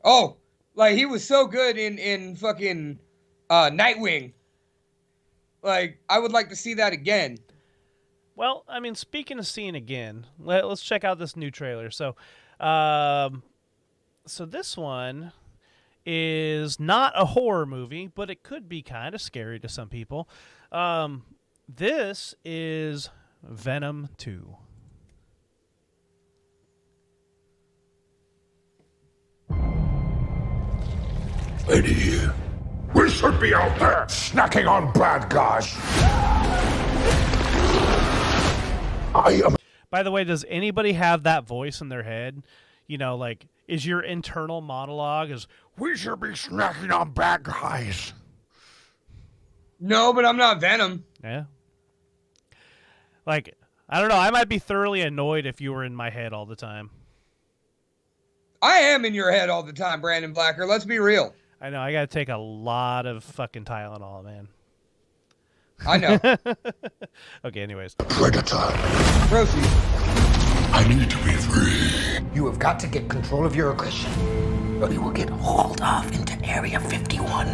Oh, like, he was so good in fucking Nightwing. Like, I would like to see that again. Well, I mean, speaking of seeing again, let's check out this new trailer. So this one is not a horror movie, but it could be kind of scary to some people. This is Venom 2. Lady here. We should be out there snacking on bad guys. By the way, does anybody have that voice in their head? You know, like, is your internal monologue is, we should be snacking on bad guys? No, but I'm not Venom. Yeah. Like, I don't know. I might be thoroughly annoyed if you were in my head all the time. I am in your head all the time, Brandon Blacker. Let's be real. I know. I got to take a lot of fucking Tylenol, man. I know. Okay, anyways. Predator. Proceed. I need to be free. You have got to get control of your aggression, or you will get hauled off into Area 51.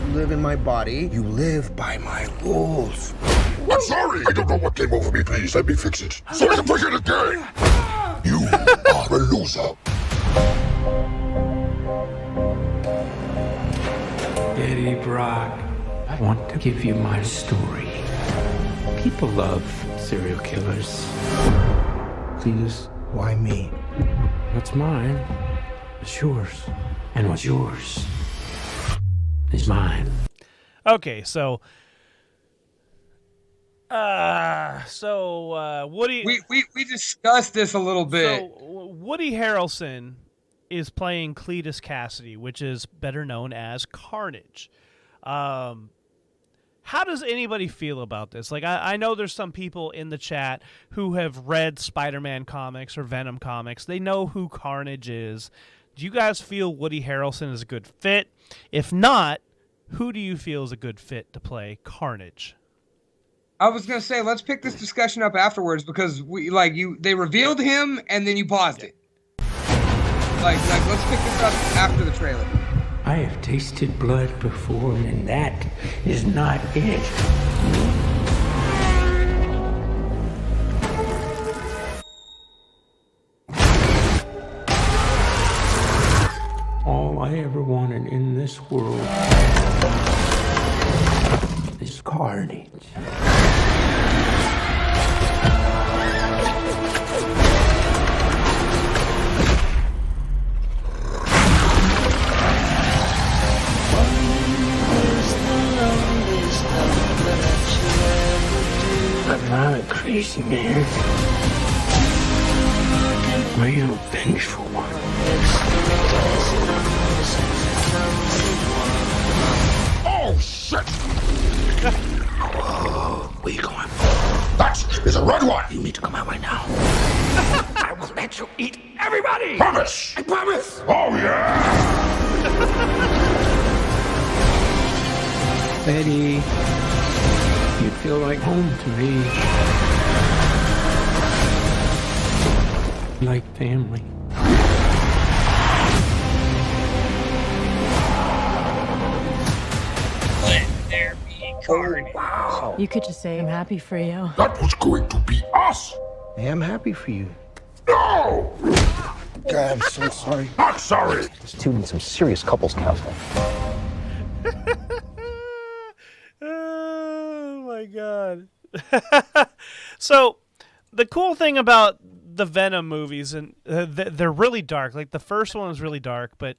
You live in my body. You live by my rules. I'm sorry. I don't know what came over me. Please let me fix it so I can forget again. You are a loser. Eddie Brock, I want to give you my story. People love serial killers. Cletus, why me? What's mine is yours. And what's yours is mine. Okay, so Woody. We discussed this a little bit. So Woody Harrelson is playing Cletus Cassidy, which is better known as Carnage. How does anybody feel about this? Like, I know there's some people in the chat who have read Spider-Man comics or Venom comics. They know who Carnage is. Do you guys feel Woody Harrelson is a good fit? If not, who do you feel is a good fit to play Carnage? I was gonna say, let's pick this discussion up afterwards because they revealed him and then you paused it. Like let's pick this up after the trailer. I have tasted blood before, and that is not it. All I ever wanted in this world is carnage. I'm not a crazy man. I am a vengeful one. Oh, shit! Whoa, where you going? That is a red one! You need to come out right now. I will let you eat everybody! Promise! I promise! Oh, yeah! Betty, you feel like home to me. Like family. Let there be carnage. Wow. You could just say I'm happy for you. That was going to be us! I am happy for you. No! God, I'm so sorry. Not sorry! This dude needs some serious couples counseling. Oh my god. So the cool thing about the Venom movies, and they're really dark. Like the first one was really dark, but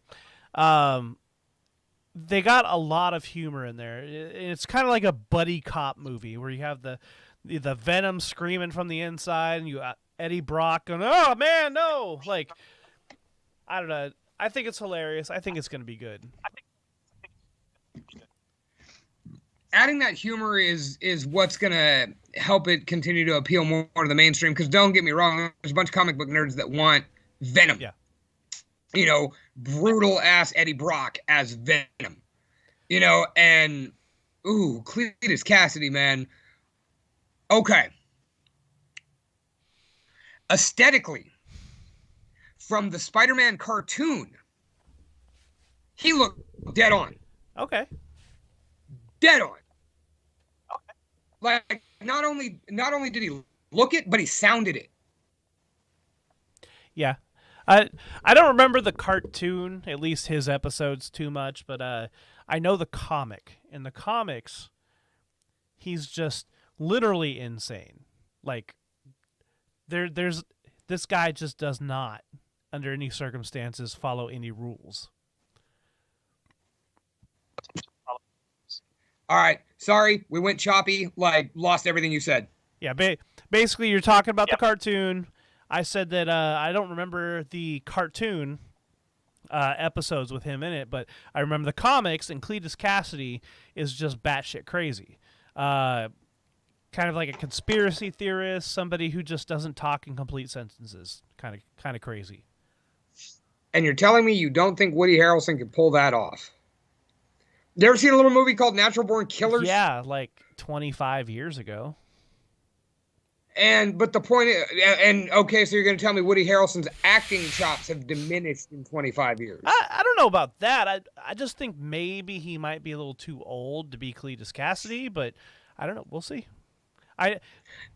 they got a lot of humor in there. It's kind of like a buddy cop movie where you have the Venom screaming from the inside, and you Eddie Brock going, "Oh man, no!" Like, I don't know. I think it's hilarious. I think it's going to be good. Adding that humor is what's gonna help it continue to appeal more to the mainstream. Because don't get me wrong, there's a bunch of comic book nerds that want Venom. Yeah. You know, brutal ass Eddie Brock as Venom. You know, and Cletus Cassidy, man. Okay. Aesthetically, from the Spider-Man cartoon, he looked dead on. Okay. Dead on. Like not only did he look it, but he sounded it. Yeah. I don't remember the cartoon, at least his episodes, too much, but I know the comic. In the comics, he's just literally insane. Like there's this guy just does not, under any circumstances, follow any rules. All right, sorry, we went choppy. Like lost everything you said. Yeah, basically, you're talking about the cartoon. I said that I don't remember the cartoon episodes with him in it, but I remember the comics, and Cletus Cassidy is just batshit crazy. Kind of like a conspiracy theorist, somebody who just doesn't talk in complete sentences. Kind of crazy. And you're telling me you don't think Woody Harrelson could pull that off? You ever seen a little movie called Natural Born Killers? Yeah, like 25 years ago. But the point is, okay, so you're going to tell me Woody Harrelson's acting chops have diminished in 25 years. I don't know about that. I just think maybe he might be a little too old to be Cletus Cassidy, but I don't know. We'll see. I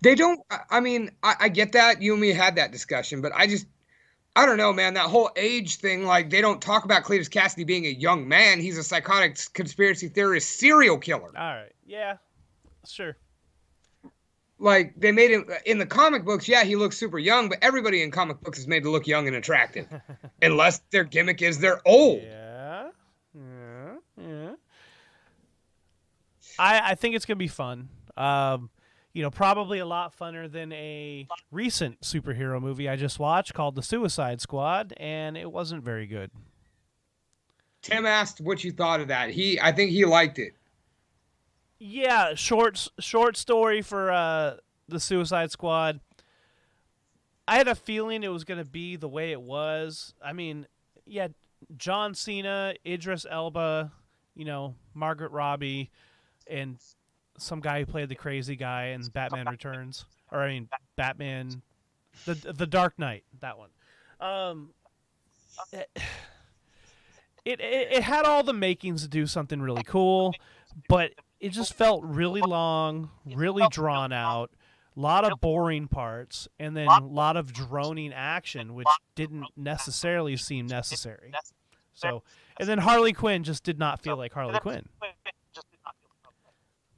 get that. You and me had that discussion, but I don't know, man. That whole age thing, like, they don't talk about Cletus Cassidy being a young man. He's a psychotic conspiracy theorist serial killer. All right. Yeah, sure. like they made him in the comic books. Yeah, he looks super young, but everybody in comic books is made to look young and attractive, unless their gimmick is they're old. Yeah. I think it's gonna be fun. Probably a lot funner than a recent superhero movie I just watched called The Suicide Squad, and it wasn't very good. Tim asked what you thought of that. I think he liked it. Yeah, short story for The Suicide Squad. I had a feeling it was going to be the way it was. I mean, yeah, John Cena, Idris Elba, Margaret Robbie, and some guy who played the crazy guy in Batman Returns. Batman, the Dark Knight, that one. It had all the makings to do something really cool, but it just felt really long, really drawn out, a lot of boring parts, and then a lot of droning action, which didn't necessarily seem necessary. So, and then Harley Quinn just did not feel like Harley Quinn.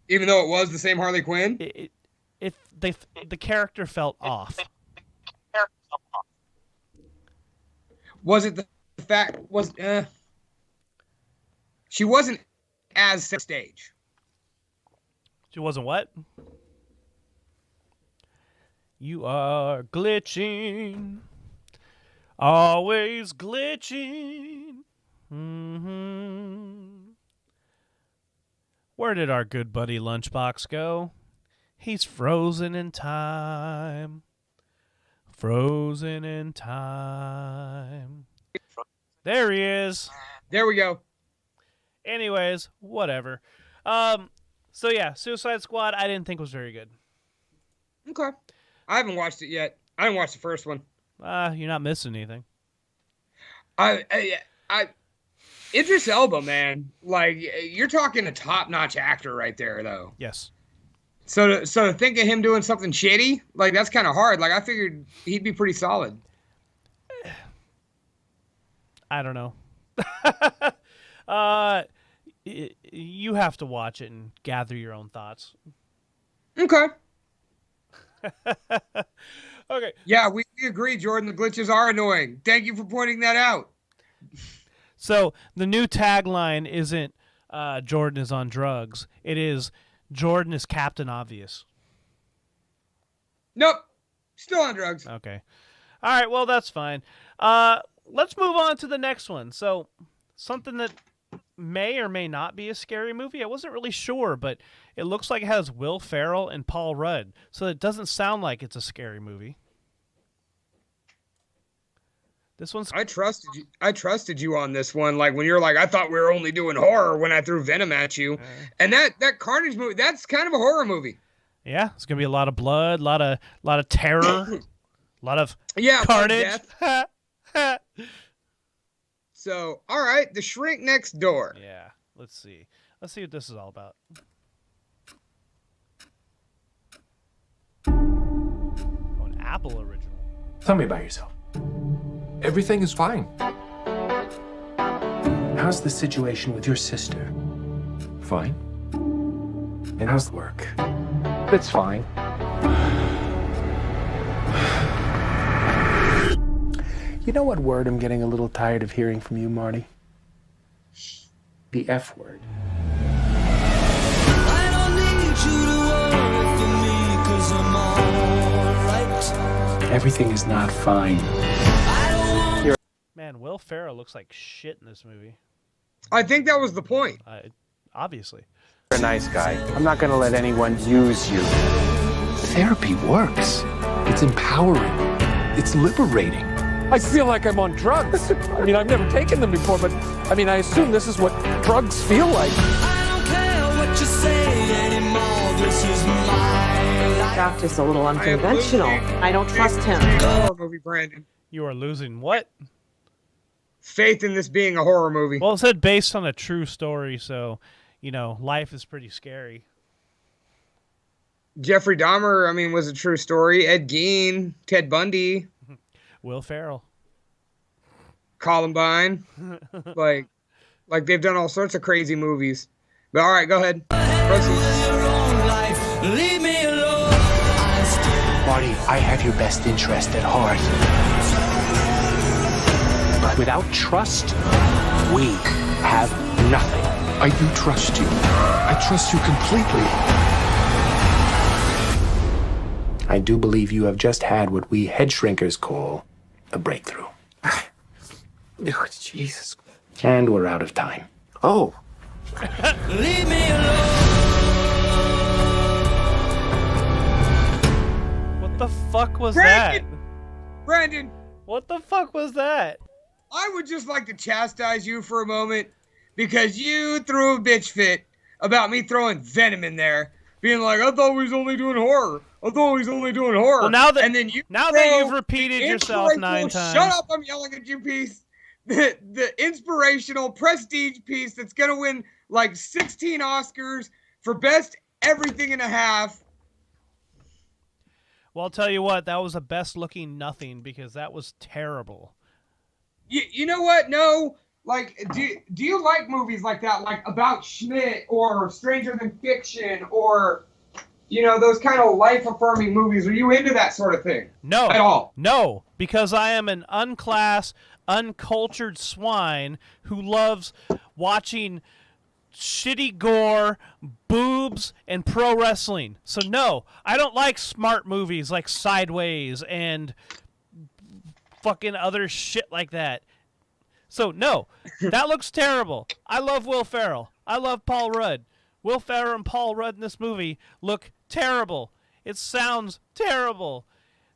Even though it was the same Harley Quinn? The character felt off. Was it the fact she wasn't as stage? She wasn't what? You are glitching, always glitching. Where did our good buddy Lunchbox go? He's frozen in time. Frozen in time. There he is. There we go. Anyways, whatever. So yeah, Suicide Squad I didn't think was very good. Okay. I haven't watched it yet. I didn't watch the first one. You're not missing anything. Idris Elba, man. Like, you're talking a top-notch actor right there, though. Yes. So to think of him doing something shitty, like, that's kind of hard. Like, I figured he'd be pretty solid. I don't know. You have to watch it and gather your own thoughts. Okay. Okay. Yeah, we agree, Jordan. The glitches are annoying. Thank you for pointing that out. So the new tagline isn't Jordan is on drugs. It is Jordan is Captain Obvious. Nope. Still on drugs. Okay. All right, well, that's fine. Let's move on to the next one. So something that may or may not be a scary movie. I wasn't really sure, but it looks like it has Will Ferrell and Paul Rudd. So it doesn't sound like it's a scary movie. This one's I trusted you on this one. Like when you're like, I thought we were only doing horror when I threw Venom at you. And that Carnage movie, that's kind of a horror movie. Yeah, it's gonna be a lot of blood, a lot of terror, a lot of carnage. Death. So, all right, The Shrink Next Door. Yeah, let's see what this is all about. Oh, an Apple original. Tell me about yourself. Everything is fine. How's the situation with your sister? Fine. And how's the work? It's fine. You know what word I'm getting a little tired of hearing from you, Marty? The F word. I don't need you to worry for me, 'cause I'm all right. Everything is not fine. Man, Will Ferrell looks like shit in this movie. I think that was the point. Obviously. You're a nice guy. I'm not going to let anyone use you. Therapy works. It's empowering. It's liberating. I feel like I'm on drugs. I mean, I've never taken them before, but I assume this is what drugs feel like. I don't care what you say anymore. This is my life. Doctor's a little unconventional. I don't trust him. Horror movie, Brandon. You are losing what? Faith in this being a horror movie. Well, it said based on a true story, so, life is pretty scary. Jeffrey Dahmer, was a true story. Ed Gein, Ted Bundy. Will Ferrell. Columbine. like they've done all sorts of crazy movies. But all right, go ahead. Proceed. Leave me alone. I have your best interest at heart. But without trust, we have nothing. I do trust you. I trust you completely. I do believe you have just had what we head shrinkers call a breakthrough. Oh, Jesus. And we're out of time. Oh. Leave me alone. What the fuck was Brandon! that? Brandon, What the fuck was that? I would just like to chastise you for a moment because you threw a bitch fit about me throwing Venom in there, being like, I thought we was only doing horror. I thought we was only doing horror. Well, now that and then now throw that you've repeated the yourself 9 inspirational- times. Shut up! I'm yelling at you, piece. The inspirational prestige piece that's gonna win like 16 Oscars for best everything and a half. Well, I'll tell you what, that was the best looking nothing because that was terrible. You know what? No. Like, do you like movies like that, like About Schmidt or Stranger Than Fiction or, you know, those kind of life-affirming movies? Are you into that sort of thing? No. At all? No, because I am an unclassed, uncultured swine who loves watching shitty gore, boobs, and pro wrestling. So no, I don't like smart movies like Sideways and fucking other shit like that. So no, that looks terrible. I love Will Ferrell. I love Paul Rudd. Will Ferrell and Paul Rudd in this movie look terrible. It sounds terrible.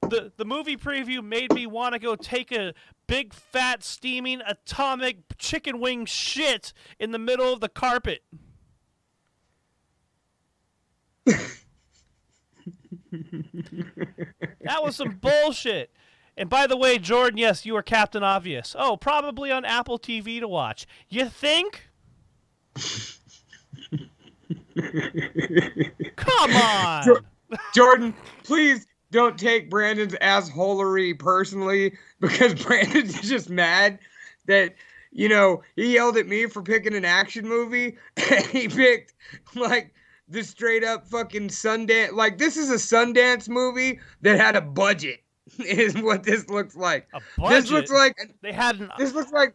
The movie preview made me want to go take a big fat steaming atomic chicken wing shit in the middle of the carpet. That was some bullshit. And by the way, Jordan, yes, you are Captain Obvious. Oh, probably on Apple TV to watch. You think? Come on. Jordan, please don't take Brandon's assholery personally, because Brandon's just mad that, you know, he yelled at me for picking an action movie and he picked like the straight up fucking Sundance. Like, this is a Sundance movie that had a budget. Is what this looks like. A budget? This looks like this looks like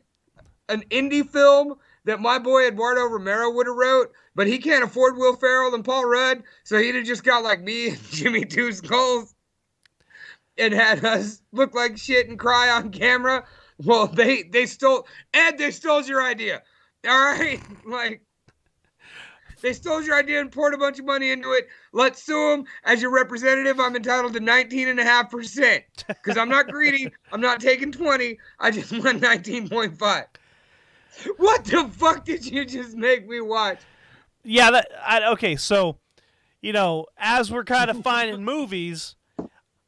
an indie film that my boy Eduardo Romero would have wrote, but he can't afford Will Ferrell and Paul Rudd, so he'd have just got like me and Jimmy Two Skulls and had us look like shit and cry on camera. Well, they stole your idea. All right, like. They stole your idea and poured a bunch of money into it. Let's sue them. As your representative, I'm entitled to 19.5%. Because I'm not greedy. I'm not taking 20. I just want 19.5. What the fuck did you just make me watch? Yeah, okay, so, you know, as we're kind of finding movies,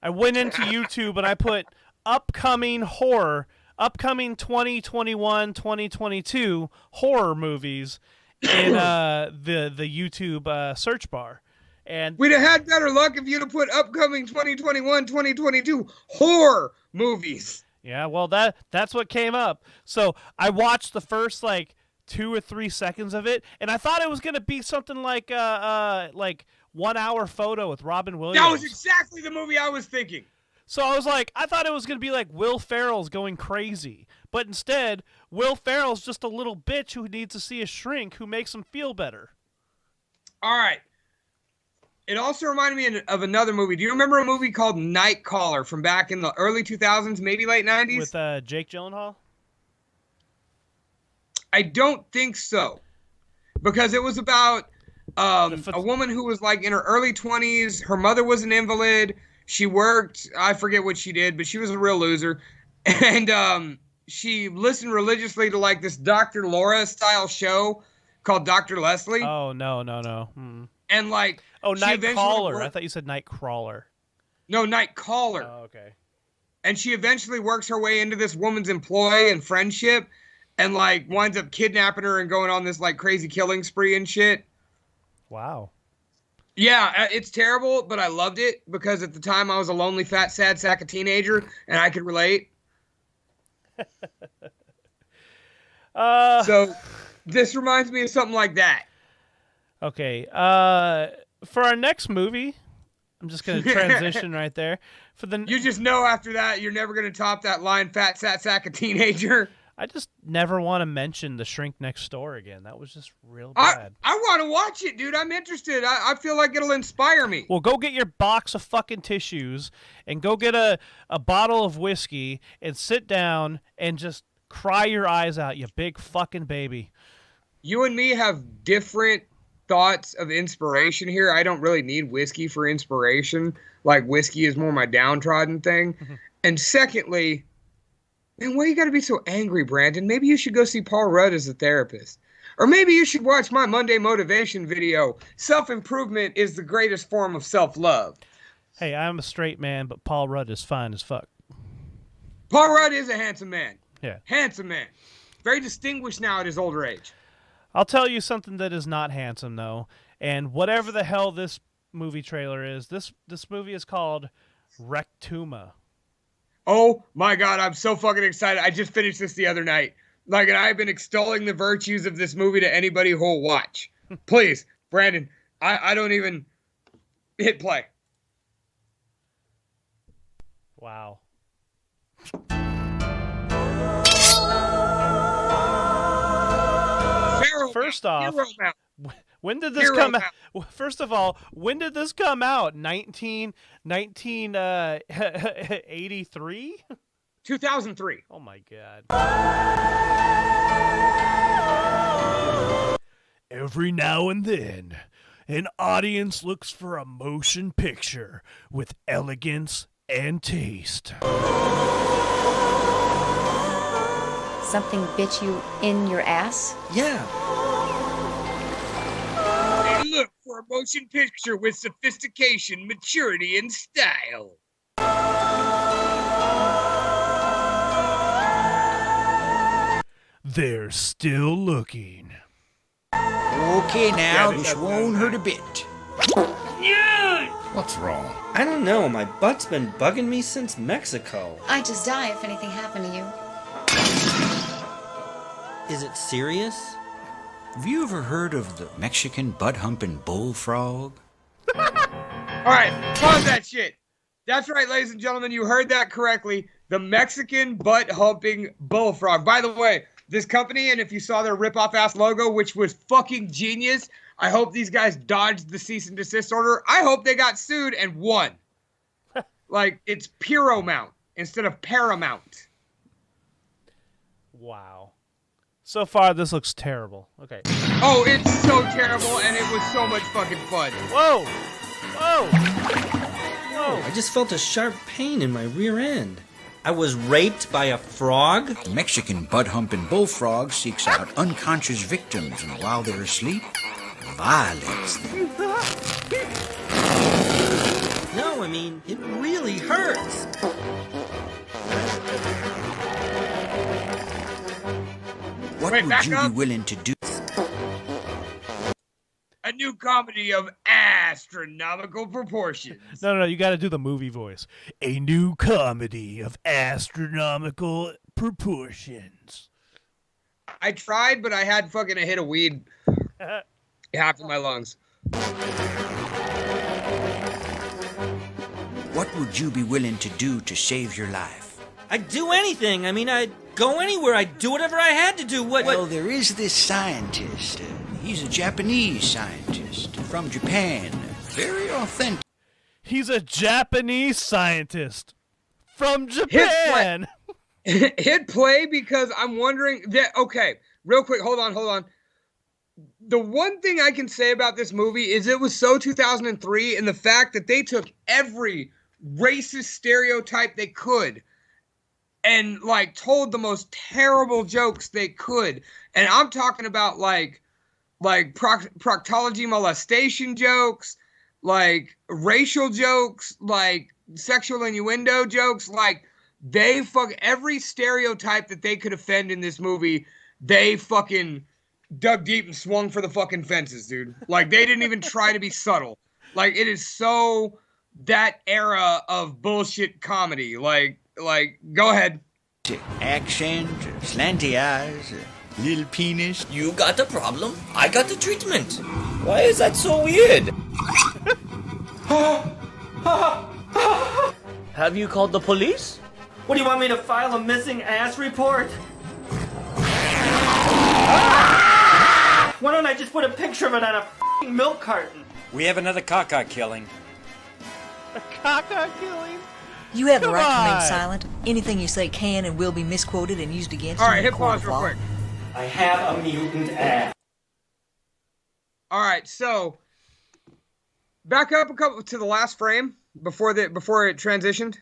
I went into YouTube and I put upcoming 2021, 2022 horror movies in the YouTube search bar. And we'd have had better luck if you'd have put upcoming 2021, 2022 horror movies. Yeah, well, that's what came up. So I watched the first like 2 or 3 seconds of it, and I thought it was gonna be something like 1 hour photo with Robin Williams. That was exactly the movie I was thinking. So I was like, I thought it was going to be like Will Ferrell's going crazy. But instead, Will Ferrell's just a little bitch who needs to see a shrink who makes him feel better. All right. It also reminded me of another movie. Do you remember a movie called Nightcaller from back in the early 2000s, maybe late 90s? With Jake Gyllenhaal? I don't think so. Because it was about a woman who was like in her early 20s. Her mother was an invalid. She worked, I forget what she did, but she was a real loser. And she listened religiously to like this Dr. Laura style show called Dr. Leslie. Oh, no. And like, Nightcaller. I thought you said Nightcrawler. No, Nightcaller. Oh, okay. And she eventually works her way into this woman's employ and friendship and like winds up kidnapping her and going on this like crazy killing spree and shit. Wow. Yeah, it's terrible, but I loved it because at the time I was a lonely, fat, sad sack of teenager, and I could relate. So this reminds me of something like that. Okay. For our next movie, I'm just going to transition right there. You just know after that you're never gonna top that line, fat sack a teenager. I just never want to mention The Shrink Next Door again. That was just real bad. I want to watch it, dude. I'm interested. I feel like it'll inspire me. Well, go get your box of fucking tissues and go get a bottle of whiskey and sit down and just cry your eyes out, you big fucking baby. You and me have different thoughts of inspiration here. I don't really need whiskey for inspiration. Like, whiskey is more my downtrodden thing. And secondly, man, why you gotta be so angry, Brandon? Maybe you should go see Paul Rudd as a therapist. Or maybe you should watch my Monday motivation video, Self-Improvement is the Greatest Form of Self-Love. Hey, I'm a straight man, but Paul Rudd is fine as fuck. Paul Rudd is a handsome man. Yeah. Handsome man. Very distinguished now at his older age. I'll tell you something that is not handsome, though. And whatever the hell this movie trailer is, this movie is called Rectuma. Oh my God, I'm so fucking excited. I just finished this the other night. Like, and I've been extolling the virtues of this movie to anybody who'll watch. Please, Brandon, I don't even hit play. Wow. First off, when did this come out? First of all, when did this come out? 1983? 2003. Oh my God. Every now and then, an audience looks for a motion picture with elegance and taste. Something bit you in your ass? Yeah. They look for a motion picture with sophistication, maturity, and style. They're still looking. Okay, now, this won't hurt a bit. What's wrong? I don't know. My butt's been bugging me since Mexico. I'd just die if anything happened to you. Is it serious? Have you ever heard of the Mexican butt-humping bullfrog? All right, pause that shit. That's right, ladies and gentlemen. You heard that correctly. The Mexican butt-humping bullfrog. By the way, this company, and if you saw their rip-off ass logo, which was fucking genius, I hope these guys dodged the cease and desist order. I hope they got sued and won. Like, it's Paramount instead of Paramount. Wow. So far, this looks terrible. Okay. Oh, it's so terrible, and it was so much fucking fun. Whoa! Whoa! Whoa! I just felt a sharp pain in my rear end. I was raped by a frog? The Mexican butt-humping bullfrog seeks out unconscious victims, and while they're asleep, violates them. No, I mean, it really hurts. What would you be willing to do? A new comedy of astronomical proportions. No, you got to do the movie voice. A new comedy of astronomical proportions. I tried, but I had fucking a hit of weed half in my lungs. What would you be willing to do to save your life? I'd do anything. I mean, I'd go anywhere. I'd do whatever I had to do. Well, there is this scientist. He's a Japanese scientist from Japan. Very authentic. He's a Japanese scientist from Japan. Hit play because I'm wondering that. Okay, real quick. Hold on. The one thing I can say about this movie is it was so 2003, and the fact that they took every racist stereotype they could and like told the most terrible jokes they could. And I'm talking about like proctology molestation jokes, like racial jokes, like sexual innuendo jokes. Like they every stereotype that they could offend in this movie, they fucking dug deep and swung for the fucking fences, dude. Like they didn't even try to be subtle. Like it is so that era of bullshit comedy. Like go ahead. Accent, slanty eyes, little penis. You got the problem, I got the treatment. Why is that so weird? Have you called the police? What do you want me to file a missing ass report? Why don't I just put a picture of it on a f***ing milk carton? We have another caca killing. A caca killing? You have the Come right to remain on. silent. Anything you say can and will be misquoted and used against All you right, in a hit court pause of real law. quick. I have a mutant ass. All right, so back up a couple to the last frame before it transitioned.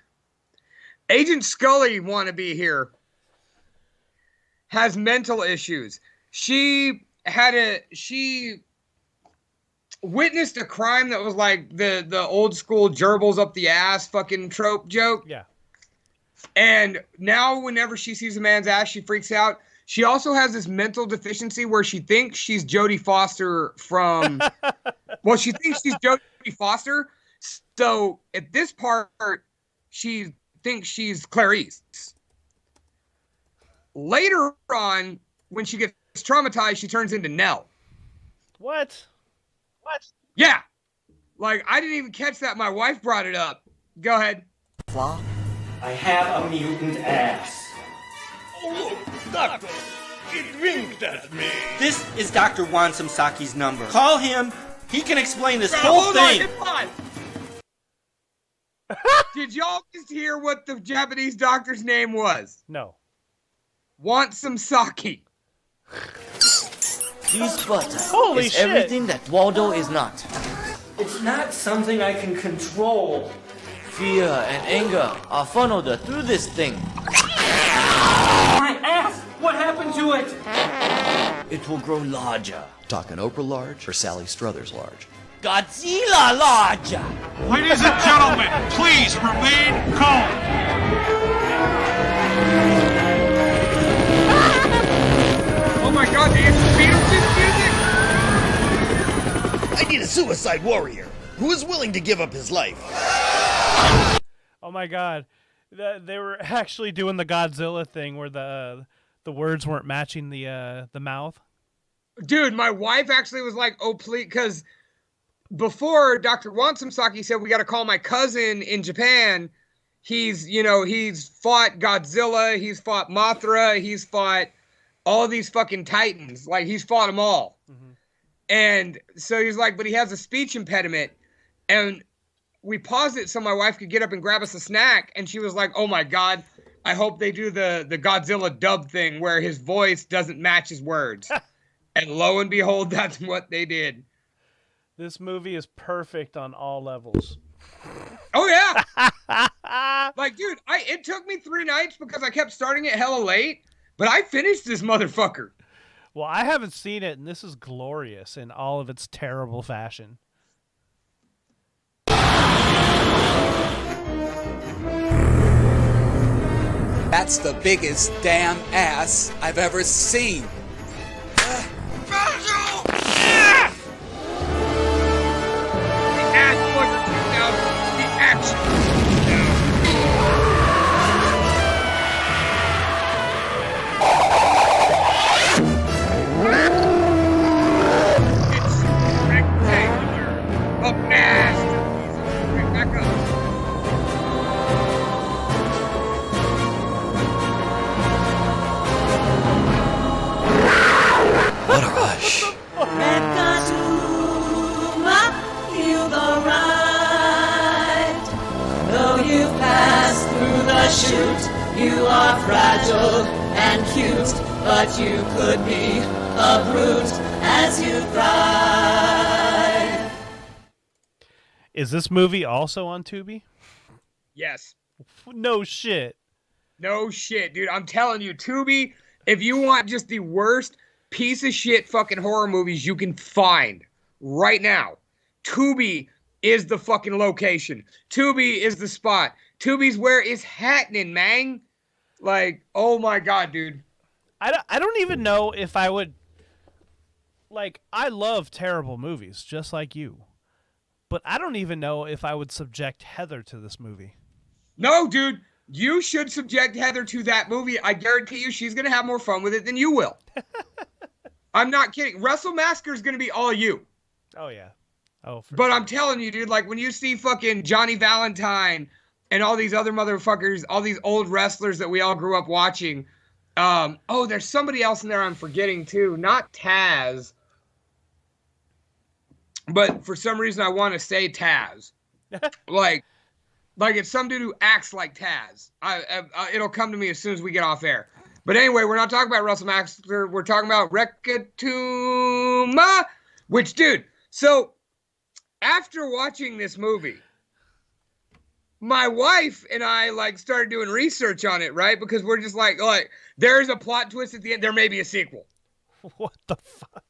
Agent Scully wannabe here has mental issues. She witnessed a crime that was like the old school gerbils up the ass fucking trope joke. Yeah. And now whenever she sees a man's ass, she freaks out. She also has this mental deficiency where she thinks she's Jodie Foster from... well, she thinks she's Jodie Foster. So at this part, she thinks she's Clarice. Later on, when she gets traumatized, she turns into Nell. What? Yeah. Like, I didn't even catch that. My wife brought it up. Go ahead. Flaw? I have a mutant ass. Oh, look, Doctor. It winked at me. This is Dr. Wansamsaki's number. Call him. He can explain this whole Hold thing. on. Did y'all just hear what the Japanese doctor's name was? No. Want some sake. Peace butter Holy is shit. everything that Waldo is not. It's not something I can control. Fear and anger are funneled through this thing. My ass! What happened to it? It will grow larger. Talking Oprah large or Sally Struthers large? Godzilla larger! Ladies and gentlemen, please remain calm. Oh my god, the Beetlejuice music! I need a suicide warrior who is willing to give up his life. Oh my god. They were actually doing the Godzilla thing where the words weren't matching the mouth. Dude, my wife actually was like, oh, please, because before Dr. Wansamsaki said we got to call my cousin in Japan. He's fought Godzilla, he's fought Mothra, he's fought all these fucking titans. Like, he's fought them all. Mm-hmm. And so he's like, but he has a speech impediment. And we paused it so my wife could get up and grab us a snack. And she was like, oh my God, I hope they do the Godzilla dub thing where his voice doesn't match his words. And lo and behold, that's what they did. This movie is perfect on all levels. Oh yeah. Like, dude, it took me 3 nights because I kept starting it hella late, but I finished this motherfucker. Well, I haven't seen it, and this is glorious in all of its terrible fashion. That's the biggest damn ass I've ever seen. What a rush. You've arrived. Though you've passed through the chute, you are fragile and cute, but you could be a brute as you thrive. Is this movie also on Tubi? Yes. No shit. No shit, dude. I'm telling you, Tubi, if you want just the worst piece of shit fucking horror movies you can find right now, Tubi is the fucking location. Tubi is the spot. Tubi's where it's happening, man. Like, oh my God, dude. I don't even know if I would... Like, I love terrible movies, just like you. But I don't even know if I would subject Heather to this movie. No, dude. You should subject Heather to that movie. I guarantee you she's going to have more fun with it than you will. I'm not kidding. Wrestle Massacre is going to be all you. Oh, yeah. Oh, but I'm telling you, dude, like when you see fucking Johnny Valentine and all these other motherfuckers, all these old wrestlers that we all grew up watching. There's somebody else in there I'm forgetting too. Not Taz. But for some reason I want to say Taz. like it's some dude who acts like Taz. It'll come to me as soon as we get off air. But anyway, we're not talking about WrestleMaster. We're talking about Rekatuma. Which, dude, so after watching this movie, my wife and I started doing research on it, right? Because we're just like there's a plot twist at the end. There may be a sequel. What the fuck?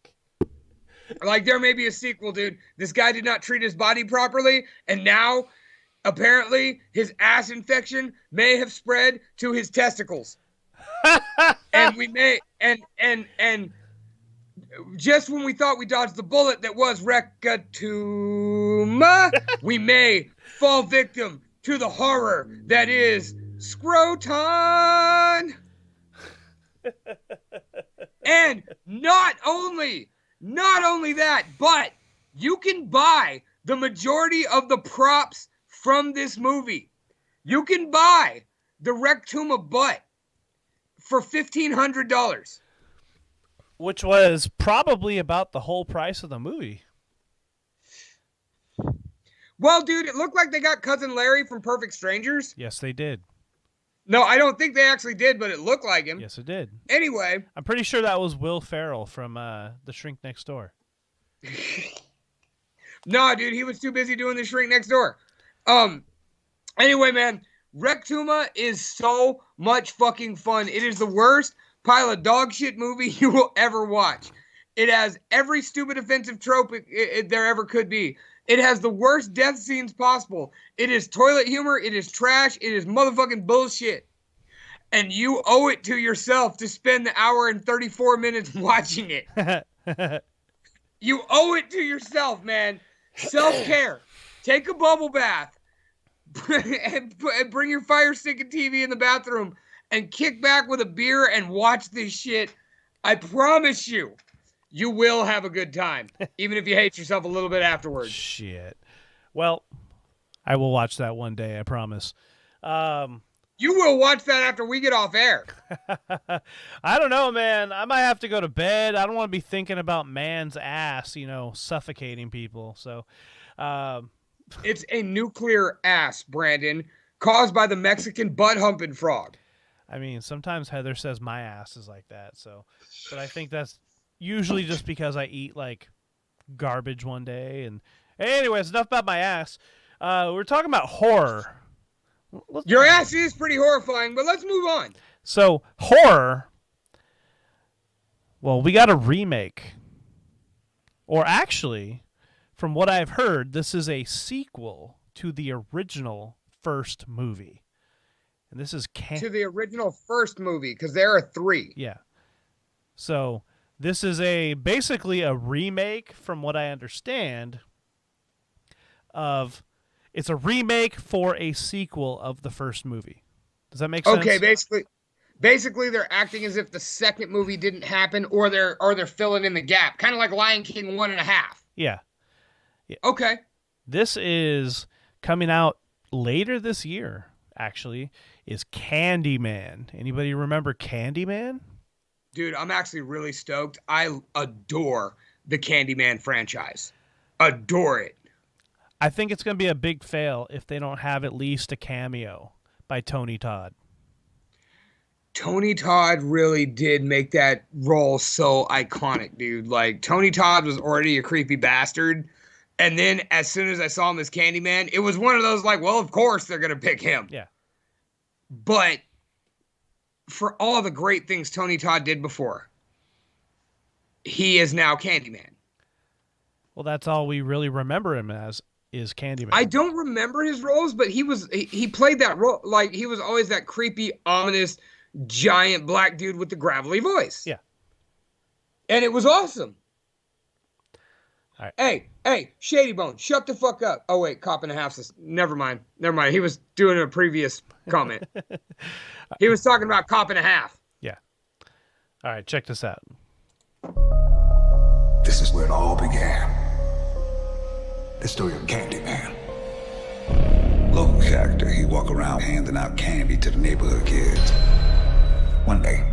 There may be a sequel, dude. This guy did not treat his body properly, and now apparently his ass infection may have spread to his testicles. And we may and just when we thought we dodged the bullet that was Rekatuma, we may fall victim to the horror that is Scroton. And not only that, but you can buy the majority of the props from this movie. You can buy the Rectuma butt for $1,500. Which was probably about the whole price of the movie. Well, dude, it looked like they got Cousin Larry from Perfect Strangers. Yes, they did. No, I don't think they actually did, but it looked like him. Yes, it did. Anyway. I'm pretty sure that was Will Ferrell from The Shrink Next Door. No, dude, he was too busy doing The Shrink Next Door. Anyway, man, Rectuma is so much fucking fun. It is the worst pile of dog shit movie you will ever watch. It has every stupid offensive trope there ever could be. It has the worst death scenes possible. It is toilet humor. It is trash. It is motherfucking bullshit. And you owe it to yourself to spend the hour and 34 minutes watching it. You owe it to yourself, man. Self-care. Take a bubble bath. and bring your Fire Stick and TV in the bathroom and kick back with a beer and watch this shit. I promise you. You will have a good time, even if you hate yourself a little bit afterwards. Shit. Well, I will watch that one day, I promise. You will watch that after we get off air. I don't know, man. I might have to go to bed. I don't want to be thinking about man's ass, suffocating people. So, it's a nuclear ass, Brandon, caused by the Mexican butt-humping frog. I mean, sometimes Heather says my ass is like that. So, but I think that's usually just because I eat garbage one day. And anyways, enough about my ass. We're talking about horror. Your ass is pretty horrifying, but let's move on. So horror. Well, we got a remake. Or actually, from what I've heard, this is a sequel to the original first movie. And this is to the original first movie, because there are 3. Yeah. So this is basically a remake, from what I understand, it's a remake for a sequel of the first movie. Does that make sense? Okay, basically they're acting as if the second movie didn't happen, or they're filling in the gap, kind of like Lion King 1.5. Yeah. Okay. This is coming out later this year, actually, is Candyman. Anybody remember Candyman? Dude, I'm actually really stoked. I adore the Candyman franchise. Adore it. I think it's going to be a big fail if they don't have at least a cameo by Tony Todd. Tony Todd really did make that role so iconic, dude. Tony Todd was already a creepy bastard. And then as soon as I saw him as Candyman, it was one of those well, of course they're going to pick him. Yeah. But for all the great things Tony Todd did before, he is now Candyman. Well, that's all we really remember him as, is Candyman. I don't remember his roles, but he played that role. He was always that creepy, ominous, giant black dude with the gravelly voice. Yeah. And it was awesome. All right. Hey, Shady Bone, shut the fuck up. Oh, wait, Cop and a Half. Never mind. He was doing a previous comment. He was talking about Cop and a Half. Yeah. All right, check this out. This is where it all began. The story of Candyman. Local character, he walk around handing out candy to the neighborhood kids. One day,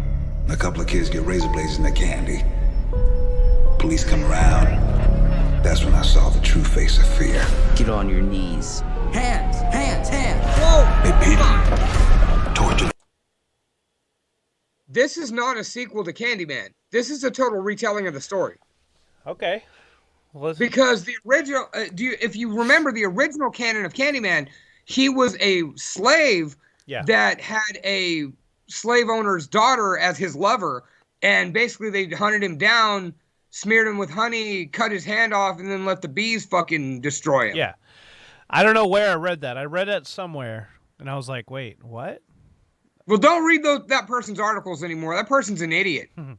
a couple of kids get razor blades in their candy. Police come around. That's when I saw the true face of fear. Get on your knees. Hands, hands, hands. Whoa! They beat him, tortured him. This is not a sequel to Candyman. This is a total retelling of the story. Okay. Because the original, if you remember the original canon of Candyman, he was a slave that had a slave owner's daughter as his lover, and basically they hunted him down, smeared him with honey, cut his hand off, and then let the bees fucking destroy him. Yeah. I don't know where I read that. I read it somewhere, and I was like, wait, what? Well, don't read that person's articles anymore. That person's an idiot. Well,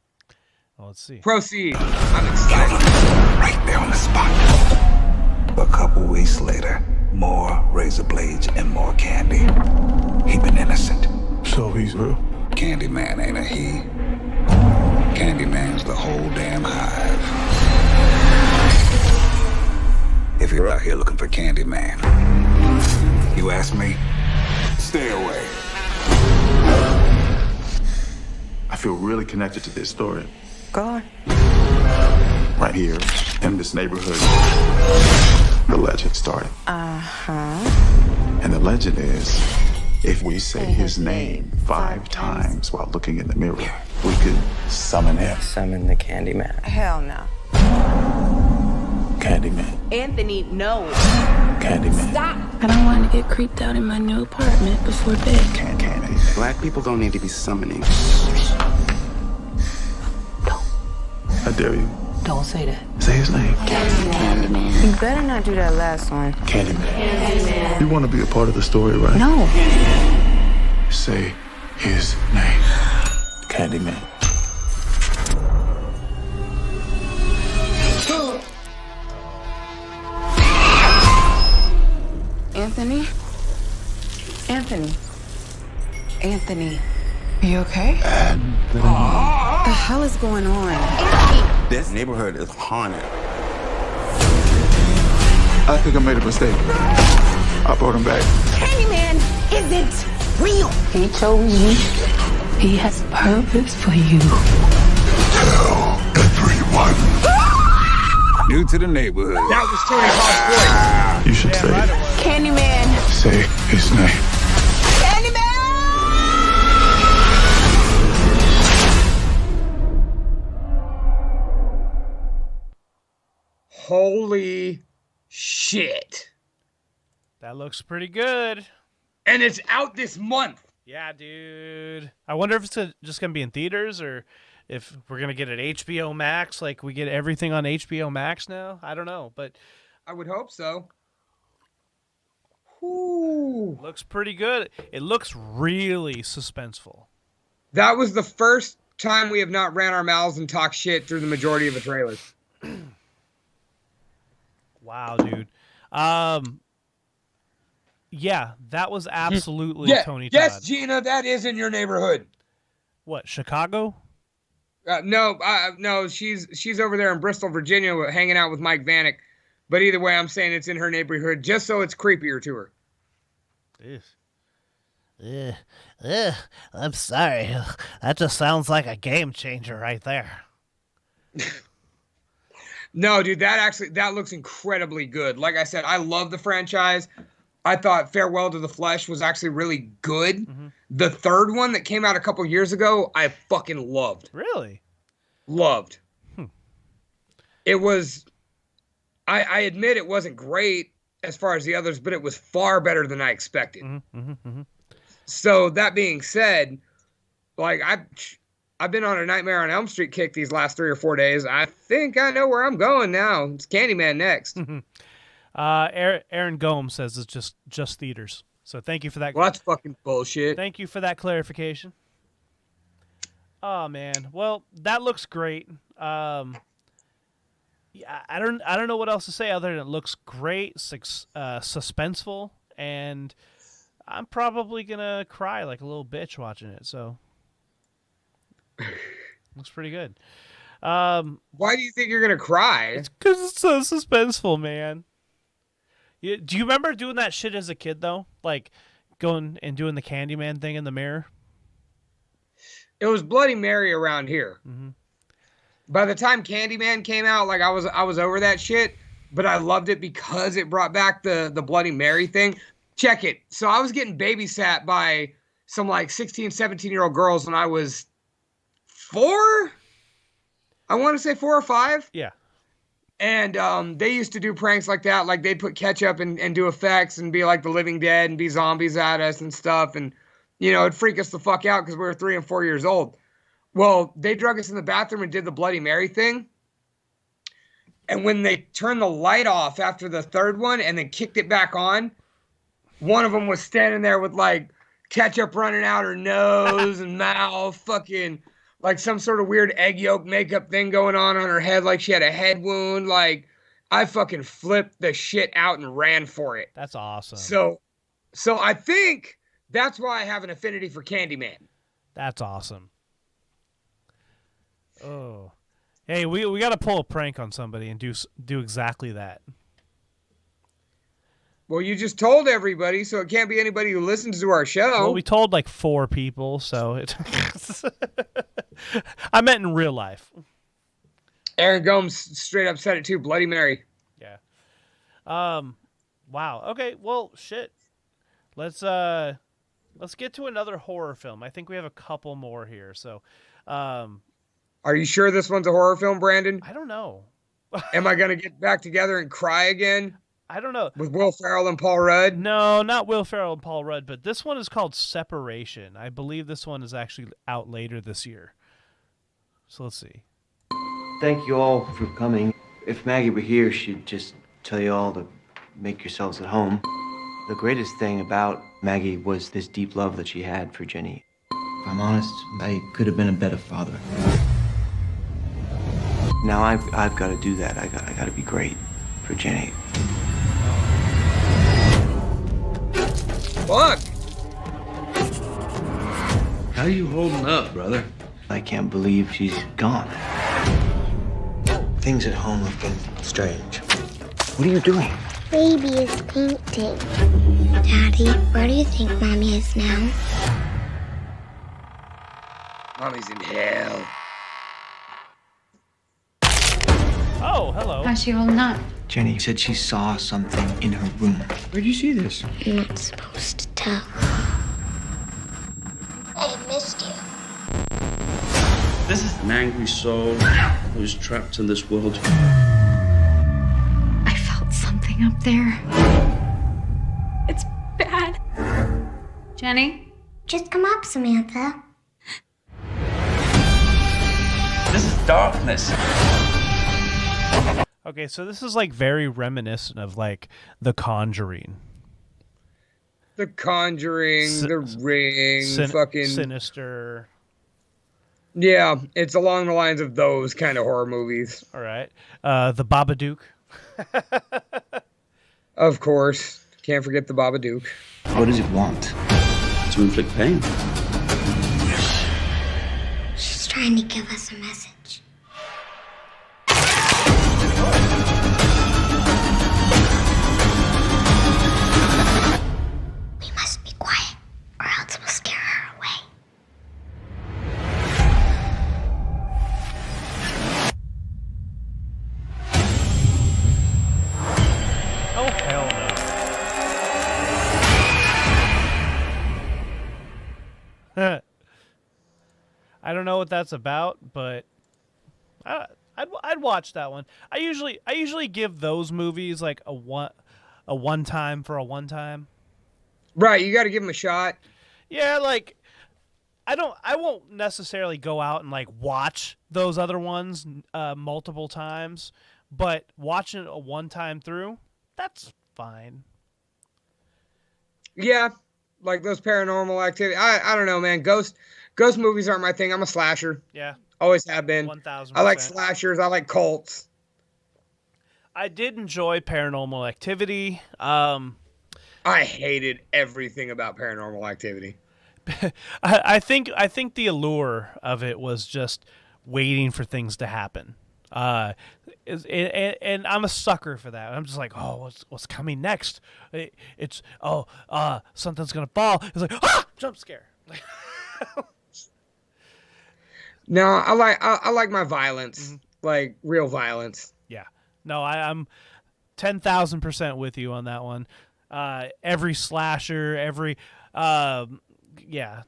let's see. Proceed. I'm excited. Right there on the spot. A couple weeks later, more razor blades and more candy. He been innocent. So he's real? Candyman ain't a he. Candyman's the whole damn hive. If you're out here looking for Candyman, you ask me, stay away. I feel really connected to this story. Go on. Right here, in this neighborhood, the legend started. And the legend is, if we say his name 5 times while looking in the mirror, we could summon him. Summon the Candyman. Hell no. Candyman. Anthony, no. Candyman. Stop. I don't want to get creeped out in my new apartment before bed. Candyman. Black people don't need to be summoning. I dare you. Don't say that. Say his name. Candyman. You better not do that last one. Candyman. You want to be a part of the story, right? No. Say his name. Candyman. Anthony? Anthony? Anthony? Are you okay? What the hell is going on? This neighborhood is haunted. I think I made a mistake. I brought him back. Candyman isn't real. He chose you. He has purpose for you. Tell everyone. New to the neighborhood. That was Tony Hawk's voice. You should say it. Candyman. Say his name. Holy shit. That looks pretty good. And it's out this month. Yeah, dude. I wonder if it's just going to be in theaters or if we're going to get it HBO Max, like we get everything on HBO Max now. I don't know, but I would hope so. Ooh. Looks pretty good. It looks really suspenseful. That was the first time we have not ran our mouths and talked shit through the majority of the trailers. Wow, dude. Yeah, that was absolutely Tony Todd. Yes, Gina, that is in your neighborhood. What, Chicago? No, she's over there in Bristol, Virginia, hanging out with Mike Vanek. But either way, I'm saying it's in her neighborhood, just so it's creepier to her. I'm sorry. That just sounds like a game changer right there. No, dude, that looks incredibly good. Like I said, I love the franchise. I thought Farewell to the Flesh was actually really good. Mm-hmm. The third one that came out a couple years ago, I fucking loved. Really? Loved. It was, I admit it wasn't great as far as the others, but it was far better than I expected. So that being said, like I've been on a Nightmare on Elm Street kick these last 3 or 4 days. I think I know where I'm going now. It's Candyman next. Aaron Gomes says it's just theaters. So thank you for that. Well, that's fucking bullshit. Thank you for that clarification. Oh man, well that looks great. Yeah, I don't know what else to say other than it looks great, suspenseful, and I'm probably gonna cry like a little bitch watching it. So looks pretty good. Why do you think you're gonna cry? It's because it's so suspenseful, man. Do you remember doing that shit as a kid though? Like going and doing the Candyman thing in the mirror? It was Bloody Mary around here. Mm-hmm. By the time Candyman came out, like I was over that shit, but I loved it because it brought back the Bloody Mary thing. Check it. So I was getting babysat by some like 16, 17-year-old girls when I was 4. I want to say 4 or 5. Yeah. And they used to do pranks like that. Like they'd put ketchup and do effects and be like the Living Dead and be zombies at us and stuff. And, it'd freak us the fuck out because we were 3 and 4 years old. Well, they drug us in the bathroom and did the Bloody Mary thing. And when they turned the light off after the third one and then kicked it back on, one of them was standing there with like ketchup running out her nose and mouth, fucking like some sort of weird egg yolk makeup thing going on her head, like she had a head wound. Like I fucking flipped the shit out and ran for it. That's awesome. So I think that's why I have an affinity for Candyman. That's awesome. Oh, hey, we got to pull a prank on somebody and do exactly that. Well, you just told everybody, so it can't be anybody who listens to our show. Well, we told like 4 people, so it. I meant in real life. Aaron Gomes straight up said it too. Bloody Mary. Yeah. Wow. Okay. Well, shit. Let's get to another horror film. I think we have a couple more here. So, are you sure this one's a horror film, Brandon? I don't know. Am I gonna get back together and cry again? I don't know. With Will Ferrell and Paul Rudd? No, not Will Ferrell and Paul Rudd, but this one is called Separation. I believe this one is actually out later this year. So let's see. Thank you all for coming. If Maggie were here, she'd just tell you all to make yourselves at home. The greatest thing about Maggie was this deep love that she had for Jenny. If I'm honest, I could have been a better father. Now I've got to do that. I got to be great for Jenny. Fuck! How you holding up, brother? I can't believe she's gone. Things at home have been strange. What are you doing? Baby is painting. Daddy, where do you think Mommy is now? Mommy's in hell. Oh, hello. How's she holding up? Jenny said she saw something in her room. Where'd you see this? I'm not supposed to tell. I missed you. This is an angry soul who's trapped in this world. I felt something up there. It's bad. Jenny? Just come up, Samantha. This is darkness. Okay, so this is like very reminiscent of like The Conjuring. The Conjuring, The Ring, fucking Sinister. Yeah, it's along the lines of those kind of horror movies. All right. The Babadook. Of course. Can't forget the Babadook. What does it want? To inflict pain. She's trying to give us a message. We must be quiet, or else we'll scare her away. Oh, hell no. I don't know what that's about, but I'd watch that one. I usually give those movies like a one time for a one time. Right, you got to give them a shot. Yeah, like I won't necessarily go out and like watch those other ones multiple times, but watching it a one time through, that's fine. Yeah, like those Paranormal Activity. I don't know, man. Ghost movies aren't my thing. I'm a slasher. Yeah. Always have been. 1000%. I like slashers. I like cults. I did enjoy Paranormal Activity. I hated everything about Paranormal Activity. I think the allure of it was just waiting for things to happen. And I'm a sucker for that. I'm just like, oh, what's coming next? Something's gonna fall. It's like, jump scare. No, I like my violence, like real violence. Yeah. No, I'm 10,000% with you on that one. Every slasher,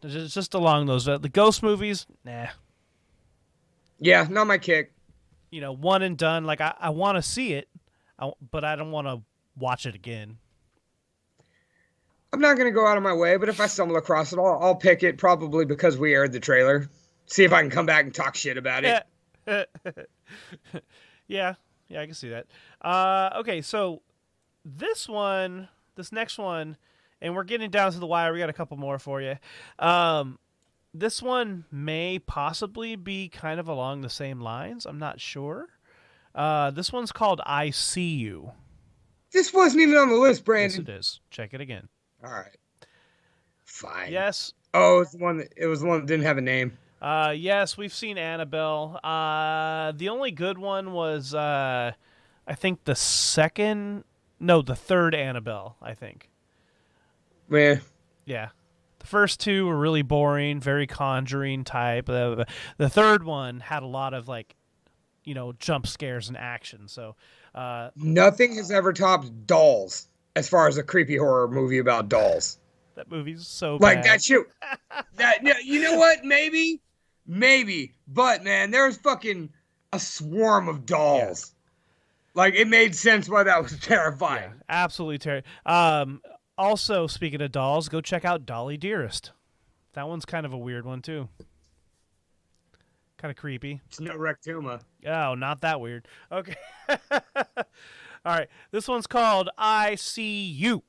just along those. The ghost movies, nah. Yeah, not my kick. One and done. Like I want to see it, but I don't want to watch it again. I'm not gonna go out of my way, but if I stumble across it, I'll pick it probably because we aired the trailer. See if I can come back and talk shit about it. Yeah, I can see that. Okay, so this next one, and we're getting down to the wire. We got a couple more for you. This one may possibly be kind of along the same lines. I'm not sure. This one's called I See You. This wasn't even on the list, Brandon. Yes, it is. Check it again. All right. Fine. Yes. Oh, it was the one that didn't have a name. Yes, we've seen Annabelle. The only good one was, I think the third Annabelle, I think. Yeah. Yeah. The first two were really boring, very Conjuring type. The third one had a lot of jump scares and action. So, nothing has ever topped Dolls as far as a creepy horror movie about dolls. That movie's so like bad. that shit. You know what? Maybe, but man, there's fucking a swarm of dolls. Yeah. Like it made sense why that was terrifying. Yeah, absolutely terrifying. Also, speaking of dolls, go check out Dolly Dearest. That one's kind of a weird one too. Kind of creepy. It's no Rectuma. Oh, not that weird. Okay. All right. This one's called I See You.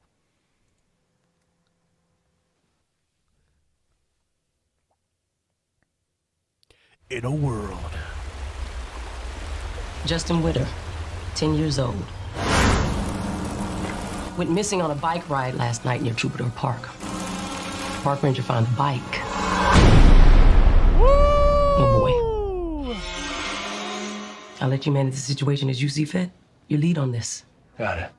In a world. Justin Witter, 10 years old. Went missing on a bike ride last night near Troubadour Park. Park ranger found the bike. Oh boy. I'll let you manage the situation as you see fit. You lead on this. Got it.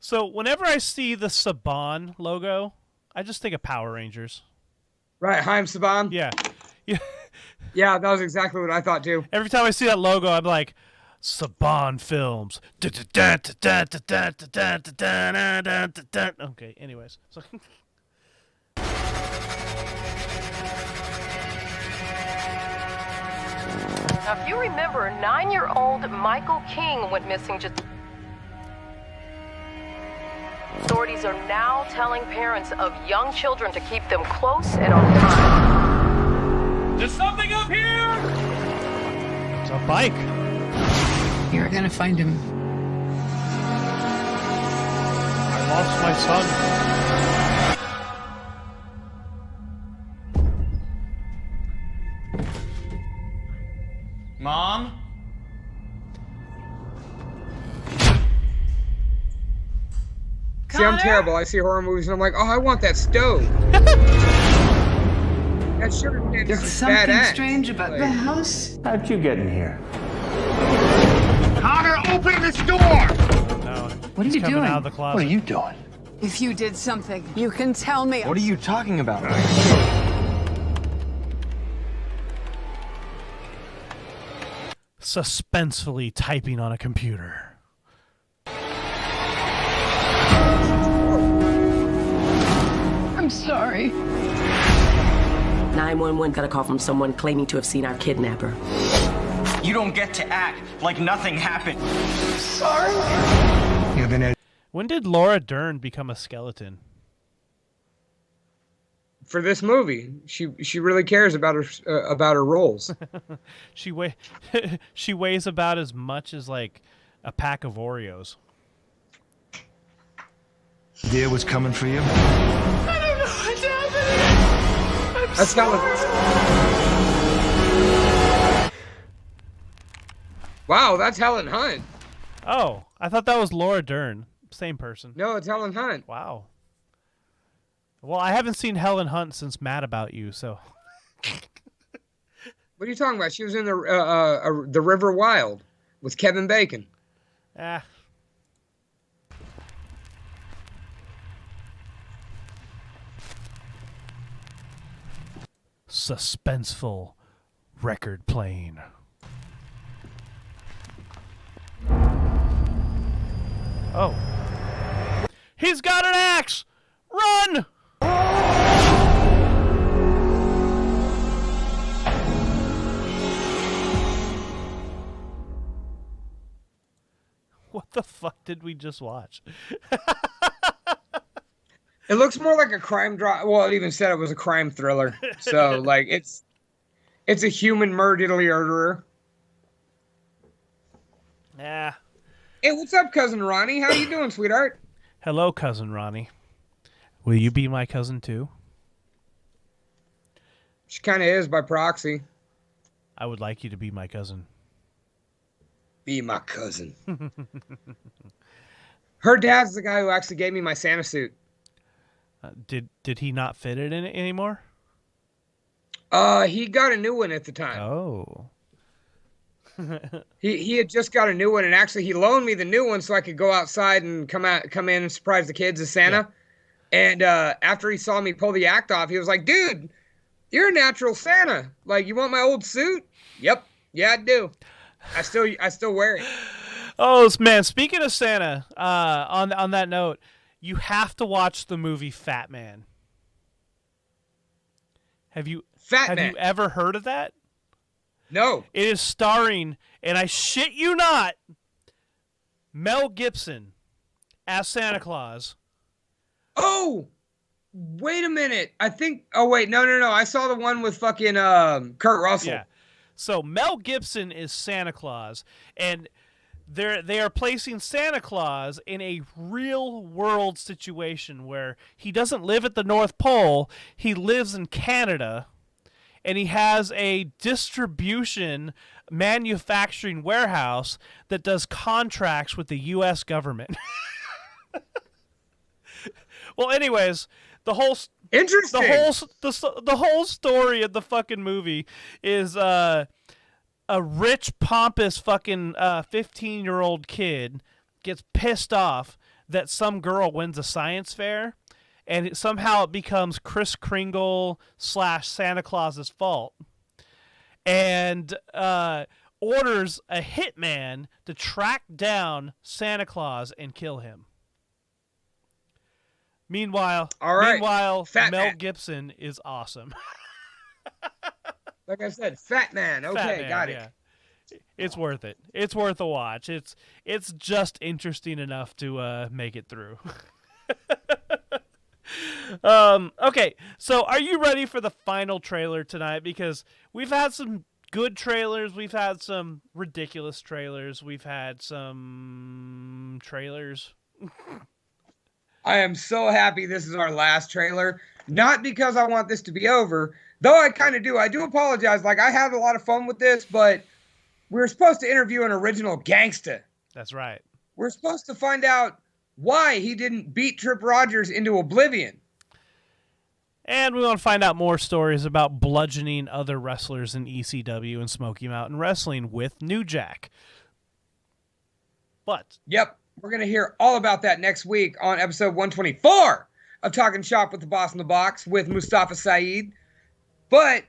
So whenever I see the Saban logo, I just think of Power Rangers. Right, Haim Saban? Yeah. Yeah, that was exactly what I thought too. Every time I see that logo, I'm like, Saban Films. Okay, anyways. So now, if you remember, 9-year-old Michael King went missing just... Authorities are now telling parents of young children to keep them close and on time. There's something up here! It's a bike. You're gonna find him. I lost my son. Mom? See, I'm terrible. I see horror movies and I'm like, oh, I want that stove. That sugar candy There's is something badass. strange about the house. How'd you get in here? Connor, open this door! No. What are you coming doing? out of the closet. What are you doing? If you did something, you can tell me. What are you talking about? Suspensefully typing on a computer. I'm sorry. 911 got a call from someone claiming to have seen our kidnapper. You don't get to act like nothing happened. Sorry. When did Laura Dern become a skeleton? For this movie, she really cares about her roles. she weighs about as much as like a pack of Oreos. Dear was coming for you. I don't know what's happening. That's not what. Wow, that's Helen Hunt. Oh, I thought that was Laura Dern. Same person. No, it's Helen Hunt. Wow. Well, I haven't seen Helen Hunt since Mad About You, so. What are you talking about? She was in the River Wild with Kevin Bacon. Ah. Suspenseful record playing. Oh. He's got an axe! Run! What the fuck did we just watch? It looks more like a crime drama. Well, it even said it was a crime thriller. So, like, it's a human murderer. Yeah. Hey, what's up, Cousin Ronnie? How you doing, sweetheart? Hello, Cousin Ronnie. Will you be my cousin too? She kind of is by proxy. I would like you to be my cousin. Be my cousin. Her dad's the guy who actually gave me my Santa suit. Did he not fit it in it anymore? He got a new one at the time. Oh. He had just got a new one, and actually he loaned me the new one so I could go outside and come in and surprise the kids as Santa. Yeah. And after he saw me pull the act off, he was like, "Dude, you're a natural Santa. Like, you want my old suit?" Yep. Yeah, I do. I still wear it. Oh man, speaking of Santa, on that note, you have to watch the movie Fat Man. Have you ever heard of that? No. It is starring, and I shit you not, Mel Gibson as Santa Claus. Oh, wait a minute. I think. Oh wait, no. I saw the one with fucking Kurt Russell. Yeah. So Mel Gibson is Santa Claus, and they are placing Santa Claus in a real world situation where he doesn't live at the North Pole. He lives in Canada, and he has a distribution manufacturing warehouse that does contracts with the U.S. government. Well, anyways, the whole story of the fucking movie is a rich, pompous fucking 15-year-old kid gets pissed off that some girl wins a science fair, and somehow it becomes Kris Kringle / Santa Claus's fault, and orders a hitman to track down Santa Claus and kill him. Meanwhile, Mel Gibson is awesome. Like I said, Fat Man. Okay, Fat Man, got it. Yeah. It's worth it. It's worth a watch. It's just interesting enough to make it through. Okay, so are you ready for the final trailer tonight? Because we've had some good trailers. We've had some ridiculous trailers. We've had some trailers. I am so happy this is our last trailer. Not because I want this to be over, though I kind of do. I do apologize. Like, I had a lot of fun with this, but we were supposed to interview an original gangsta. That's right. We're supposed to find out why he didn't beat Trip Rogers into oblivion. And we want to find out more stories about bludgeoning other wrestlers in ECW and Smoky Mountain Wrestling with New Jack. But yep. We're going to hear all about that next week on episode 124 of Talking Shop with the Boss in the Box with Mustafa Saeed. But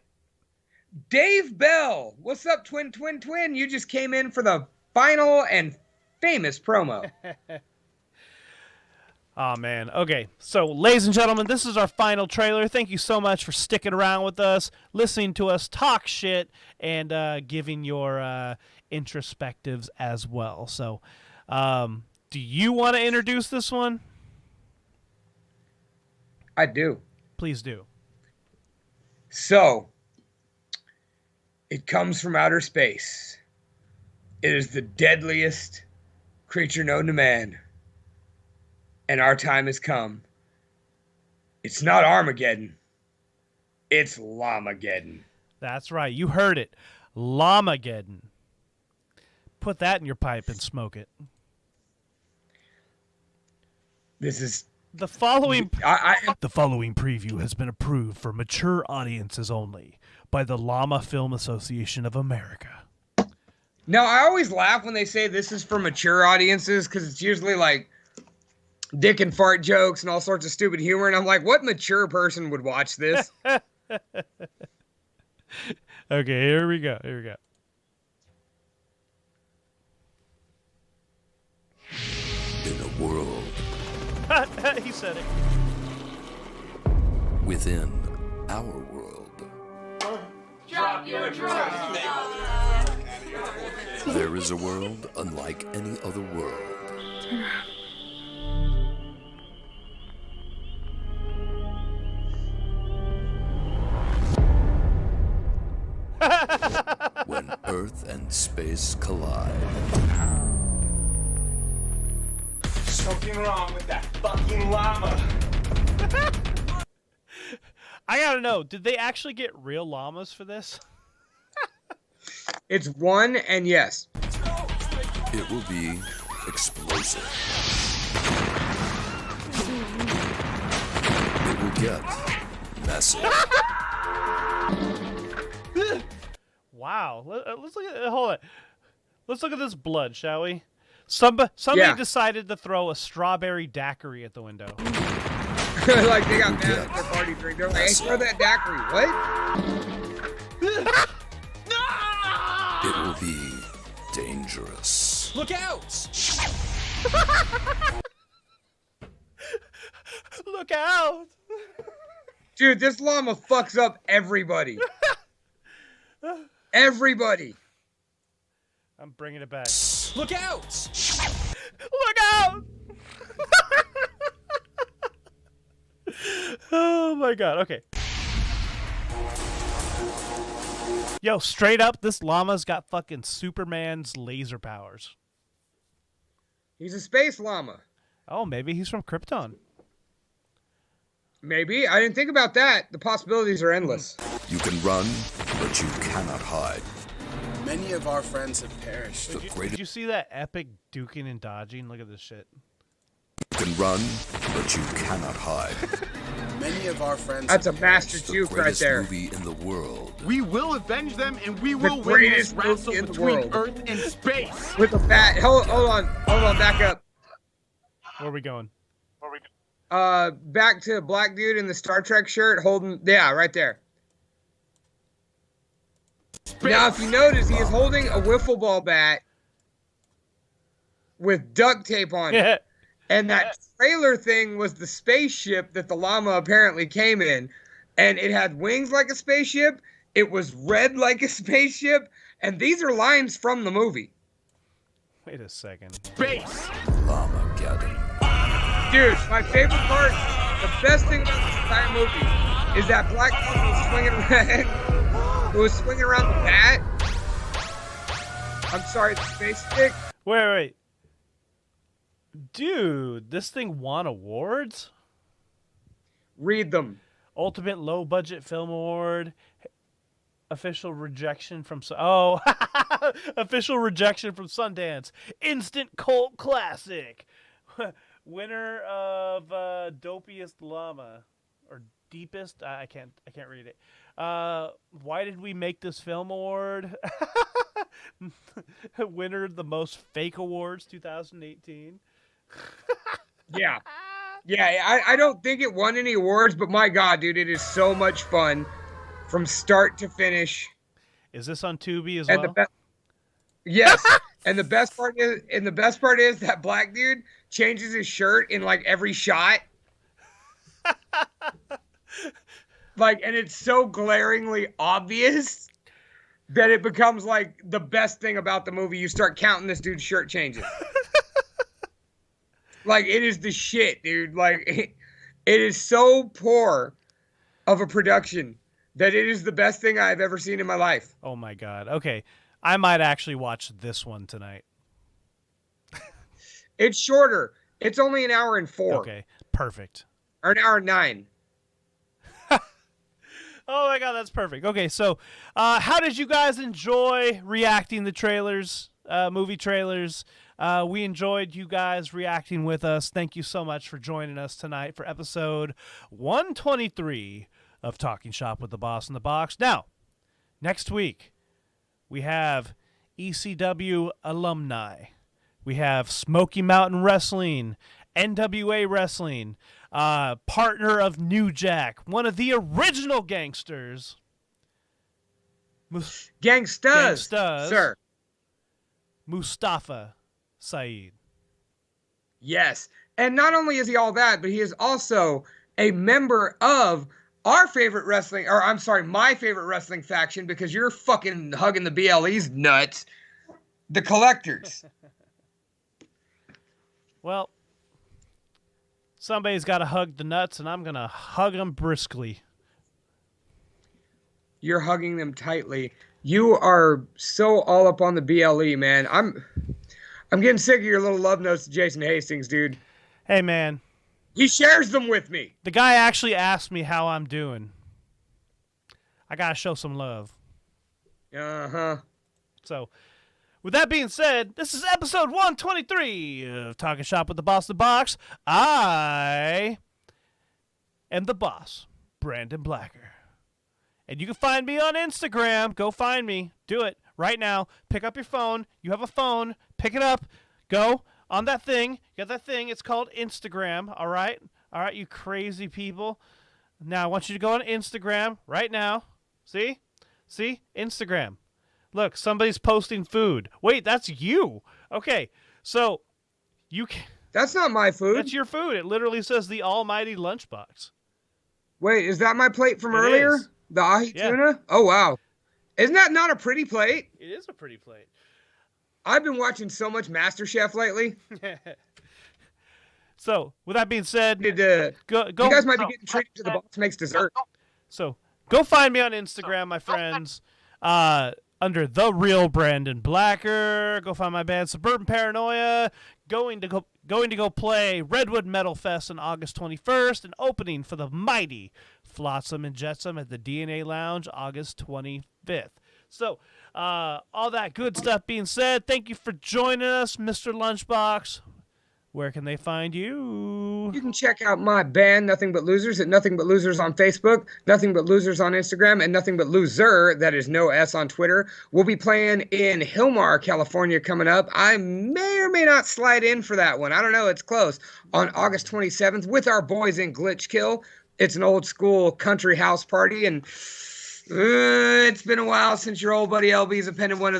Dave Bell, what's up, twin? You just came in for the final and famous promo. Oh, man. Okay, so ladies and gentlemen, this is our final trailer. Thank you so much for sticking around with us, listening to us talk shit, and giving your introspectives as well. So, do you want to introduce this one? I do. Please do. So, it comes from outer space. It is the deadliest creature known to man. And our time has come. It's not Armageddon. It's Llamageddon. That's right. You heard it. Llamageddon. Put that in your pipe and smoke it. This is The following the following preview has been approved for mature audiences only by the Llama Film Association of America. No, I always laugh when they say this is for mature audiences because it's usually like dick and fart jokes and all sorts of stupid humor, and I'm like, what mature person would watch this? Okay, here we go. In a world He said it. within our world, Drop your drugs. there is a world unlike any other world. When Earth and space collide, Something wrong with that fucking llama. I gotta know, did they actually get real llamas for this? It's one, and yes. it will be explosive. It will get messy. Wow. Let's look at. Hold on. Let's look at this blood, shall we? Somebody decided to throw a strawberry daiquiri at the window. Like they got mad at their party drink. They're like, hey, throw that daiquiri. What? It will be dangerous. Look out! Look out! Dude, this llama fucks up everybody. Everybody. I'm bringing it back. Look out! Look out! Oh my god, okay. Yo, straight up, this llama's got fucking Superman's laser powers. He's a space llama. Oh, maybe he's from Krypton. Maybe. I didn't think about that. The possibilities are endless. You can run, but you cannot hide. Many of our friends have perished. Did you see that epic duking and dodging? Look at this shit. You can run, but you cannot hide. Many of our friends. That's a master juke right there. Movie in the world. We will avenge them, and we The will win this greatest wrestle movie in the between world. Earth and space. With a bat. Hold on, back up. Where are we going? Back to black dude in the Star Trek shirt holding, yeah, right there. Now, if you notice, he is holding a wiffle ball bat with duct tape on it. And that trailer thing was the spaceship that the llama apparently came in. And it had wings like a spaceship. It was red like a spaceship. And these are lines from the movie. Wait a second. Space! Llama gathering. Dude, my favorite part, the best thing about this entire movie is that black llama was swinging around. It was swinging around the bat. I'm sorry, the space stick. Wait. Dude, this thing won awards? Read them. Ultimate Low Budget Film Award. Official rejection from official rejection from Sundance. Instant cult classic. Winner of dopiest llama or deepest. I can't read it. Why did we make this film award? Winner of the most fake awards 2018. Yeah. I don't think it won any awards, but my God, dude, it is so much fun from start to finish. Is this on Tubi as and well? Yes. And the best part is that black dude changes his shirt in like every shot. Like, and it's so glaringly obvious that it becomes like the best thing about the movie. You start counting this dude's shirt changes. Like, it is the shit, dude. Like, it is so poor of a production that it is the best thing I've ever seen in my life. Oh my God. Okay. I might actually watch this one tonight. It's shorter. It's only an hour and 4. Okay. Perfect. Or an hour and 9. Oh my God, that's perfect. Okay, so how did you guys enjoy reacting to trailers, movie trailers? We enjoyed you guys reacting with us. Thank you so much for joining us tonight for episode 123 of Talking Shop with the Boss in the Box. Now, next week, we have ECW alumni. We have Smoky Mountain Wrestling, NWA Wrestling, partner of New Jack, one of the original gangsters. Gangstas, sir. Mustafa Saeed. Yes. And not only is he all that, but he is also a member of our favorite wrestling, or I'm sorry, my favorite wrestling faction, because you're fucking hugging the BLE's nuts, the Collectors. Well, somebody's got to hug the nuts, and I'm going to hug them briskly. You're hugging them tightly. You are so all up on the BLE, man. I'm getting sick of your little love notes to Jason Hastings, dude. Hey, man. He shares them with me. The guy actually asked me how I'm doing. I got to show some love. Uh-huh. So, with that being said, this is episode 123 of Talking Shop with the Boss of the Box. I am the boss, Brandon Blacker. And you can find me on Instagram. Go find me. Do it right now. Pick up your phone. You have a phone. Pick it up. Go on that thing. You got that thing. It's called Instagram. All right? All right, you crazy people. Now, I want you to go on Instagram right now. See? See? Instagram. Look, somebody's posting food. Wait, that's you. Okay, so you can... That's not my food. That's your food. It literally says the almighty lunchbox. Wait, is that my plate from earlier? Is. The ahi tuna? Oh, wow. Isn't that not a pretty plate? It is a pretty plate. I've been watching so much MasterChef lately. So, with that being said, go. You guys might be getting treated to the boss makes dessert. So, go find me on Instagram, my friends, under The Real Brandon Blacker. Go find my band Suburban Paranoia. Going to go play Redwood Metal Fest on August 21st, and opening for the mighty Flotsam and Jetsam at the DNA Lounge August 25th. So, all that good stuff being said, thank you for joining us, Mr. Lunchbox. Where can they find you? You can check out my band, Nothing But Losers, at Nothing But Losers on Facebook, Nothing But Losers on Instagram, and Nothing But Loser, that is no S, on Twitter. We'll be playing in Hilmar, California coming up. I may or may not slide in for that one. I don't know. It's close. On August 27th with our boys in Glitchkill. It's an old school country house party, and it's been a while since your old buddy LB's attended one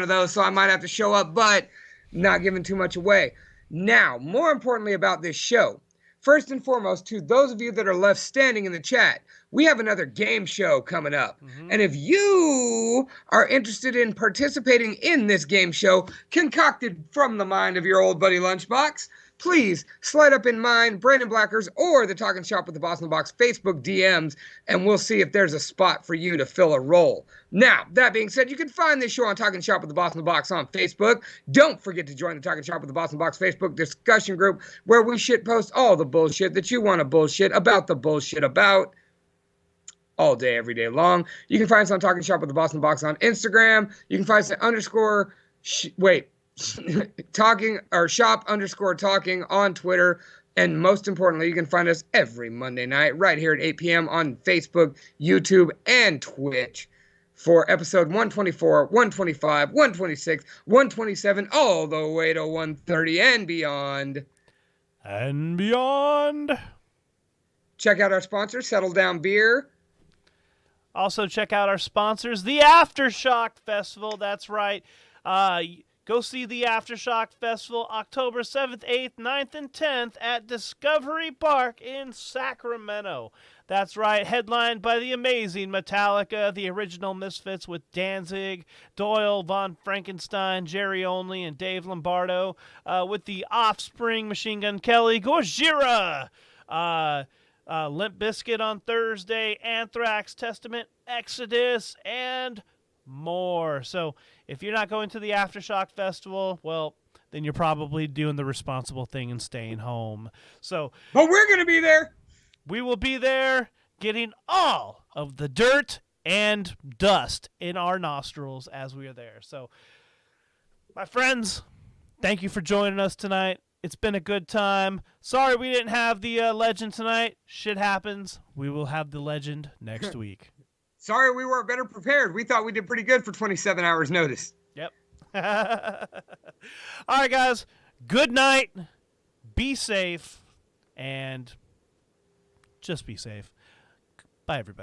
of those, so I might have to show up, but not giving too much away. Now, more importantly about this show, first and foremost, to those of you that are left standing in the chat, we have another game show coming up. And if you are interested in participating in this game show concocted from the mind of your old buddy Lunchbox, please slide up in mine, Brandon Blacker's, or the Talking Shop with the Boss in the Box Facebook DMs, and we'll see if there's a spot for you to fill a role. Now, that being said, you can find this show on Talking Shop with the Boss in the Box on Facebook. Don't forget to join the Talking Shop with the Boss in the Box Facebook discussion group, where we shitpost all the bullshit that you want to bullshit about the bullshit about all day, every day long. You can find us on Talking Shop with the Boss in the Box on Instagram. You can find us at talking or shop_talking on Twitter. And most importantly, you can find us every Monday night right here at 8 p.m. on Facebook, YouTube, and Twitch for episode 124, 125, 126, 127, all the way to 130 and beyond. And beyond. Check out our sponsor, Settle Down Beer. Also, check out our sponsors, the Aftershock Festival. That's right. Go see the Aftershock Festival October 7th, 8th, 9th, and 10th at Discovery Park in Sacramento. That's right, headlined by the amazing Metallica, the original Misfits with Danzig, Doyle, Von Frankenstein, Jerry Only, and Dave Lombardo, with the Offspring, Machine Gun Kelly, Gojira, Limp Bizkit on Thursday, Anthrax, Testament, Exodus, and more. So if you're not going to the Aftershock Festival, well, then you're probably doing the responsible thing and staying home. So, but we're going to be there. We will be there getting all of the dirt and dust in our nostrils as we are there. So, my friends, thank you for joining us tonight. It's been a good time. Sorry we didn't have the legend tonight. Shit happens. We will have the legend next week. Sorry we weren't better prepared. We thought we did pretty good for 27 hours notice. Yep. All right, guys. Good night. Be safe. And just be safe. Bye, everybody.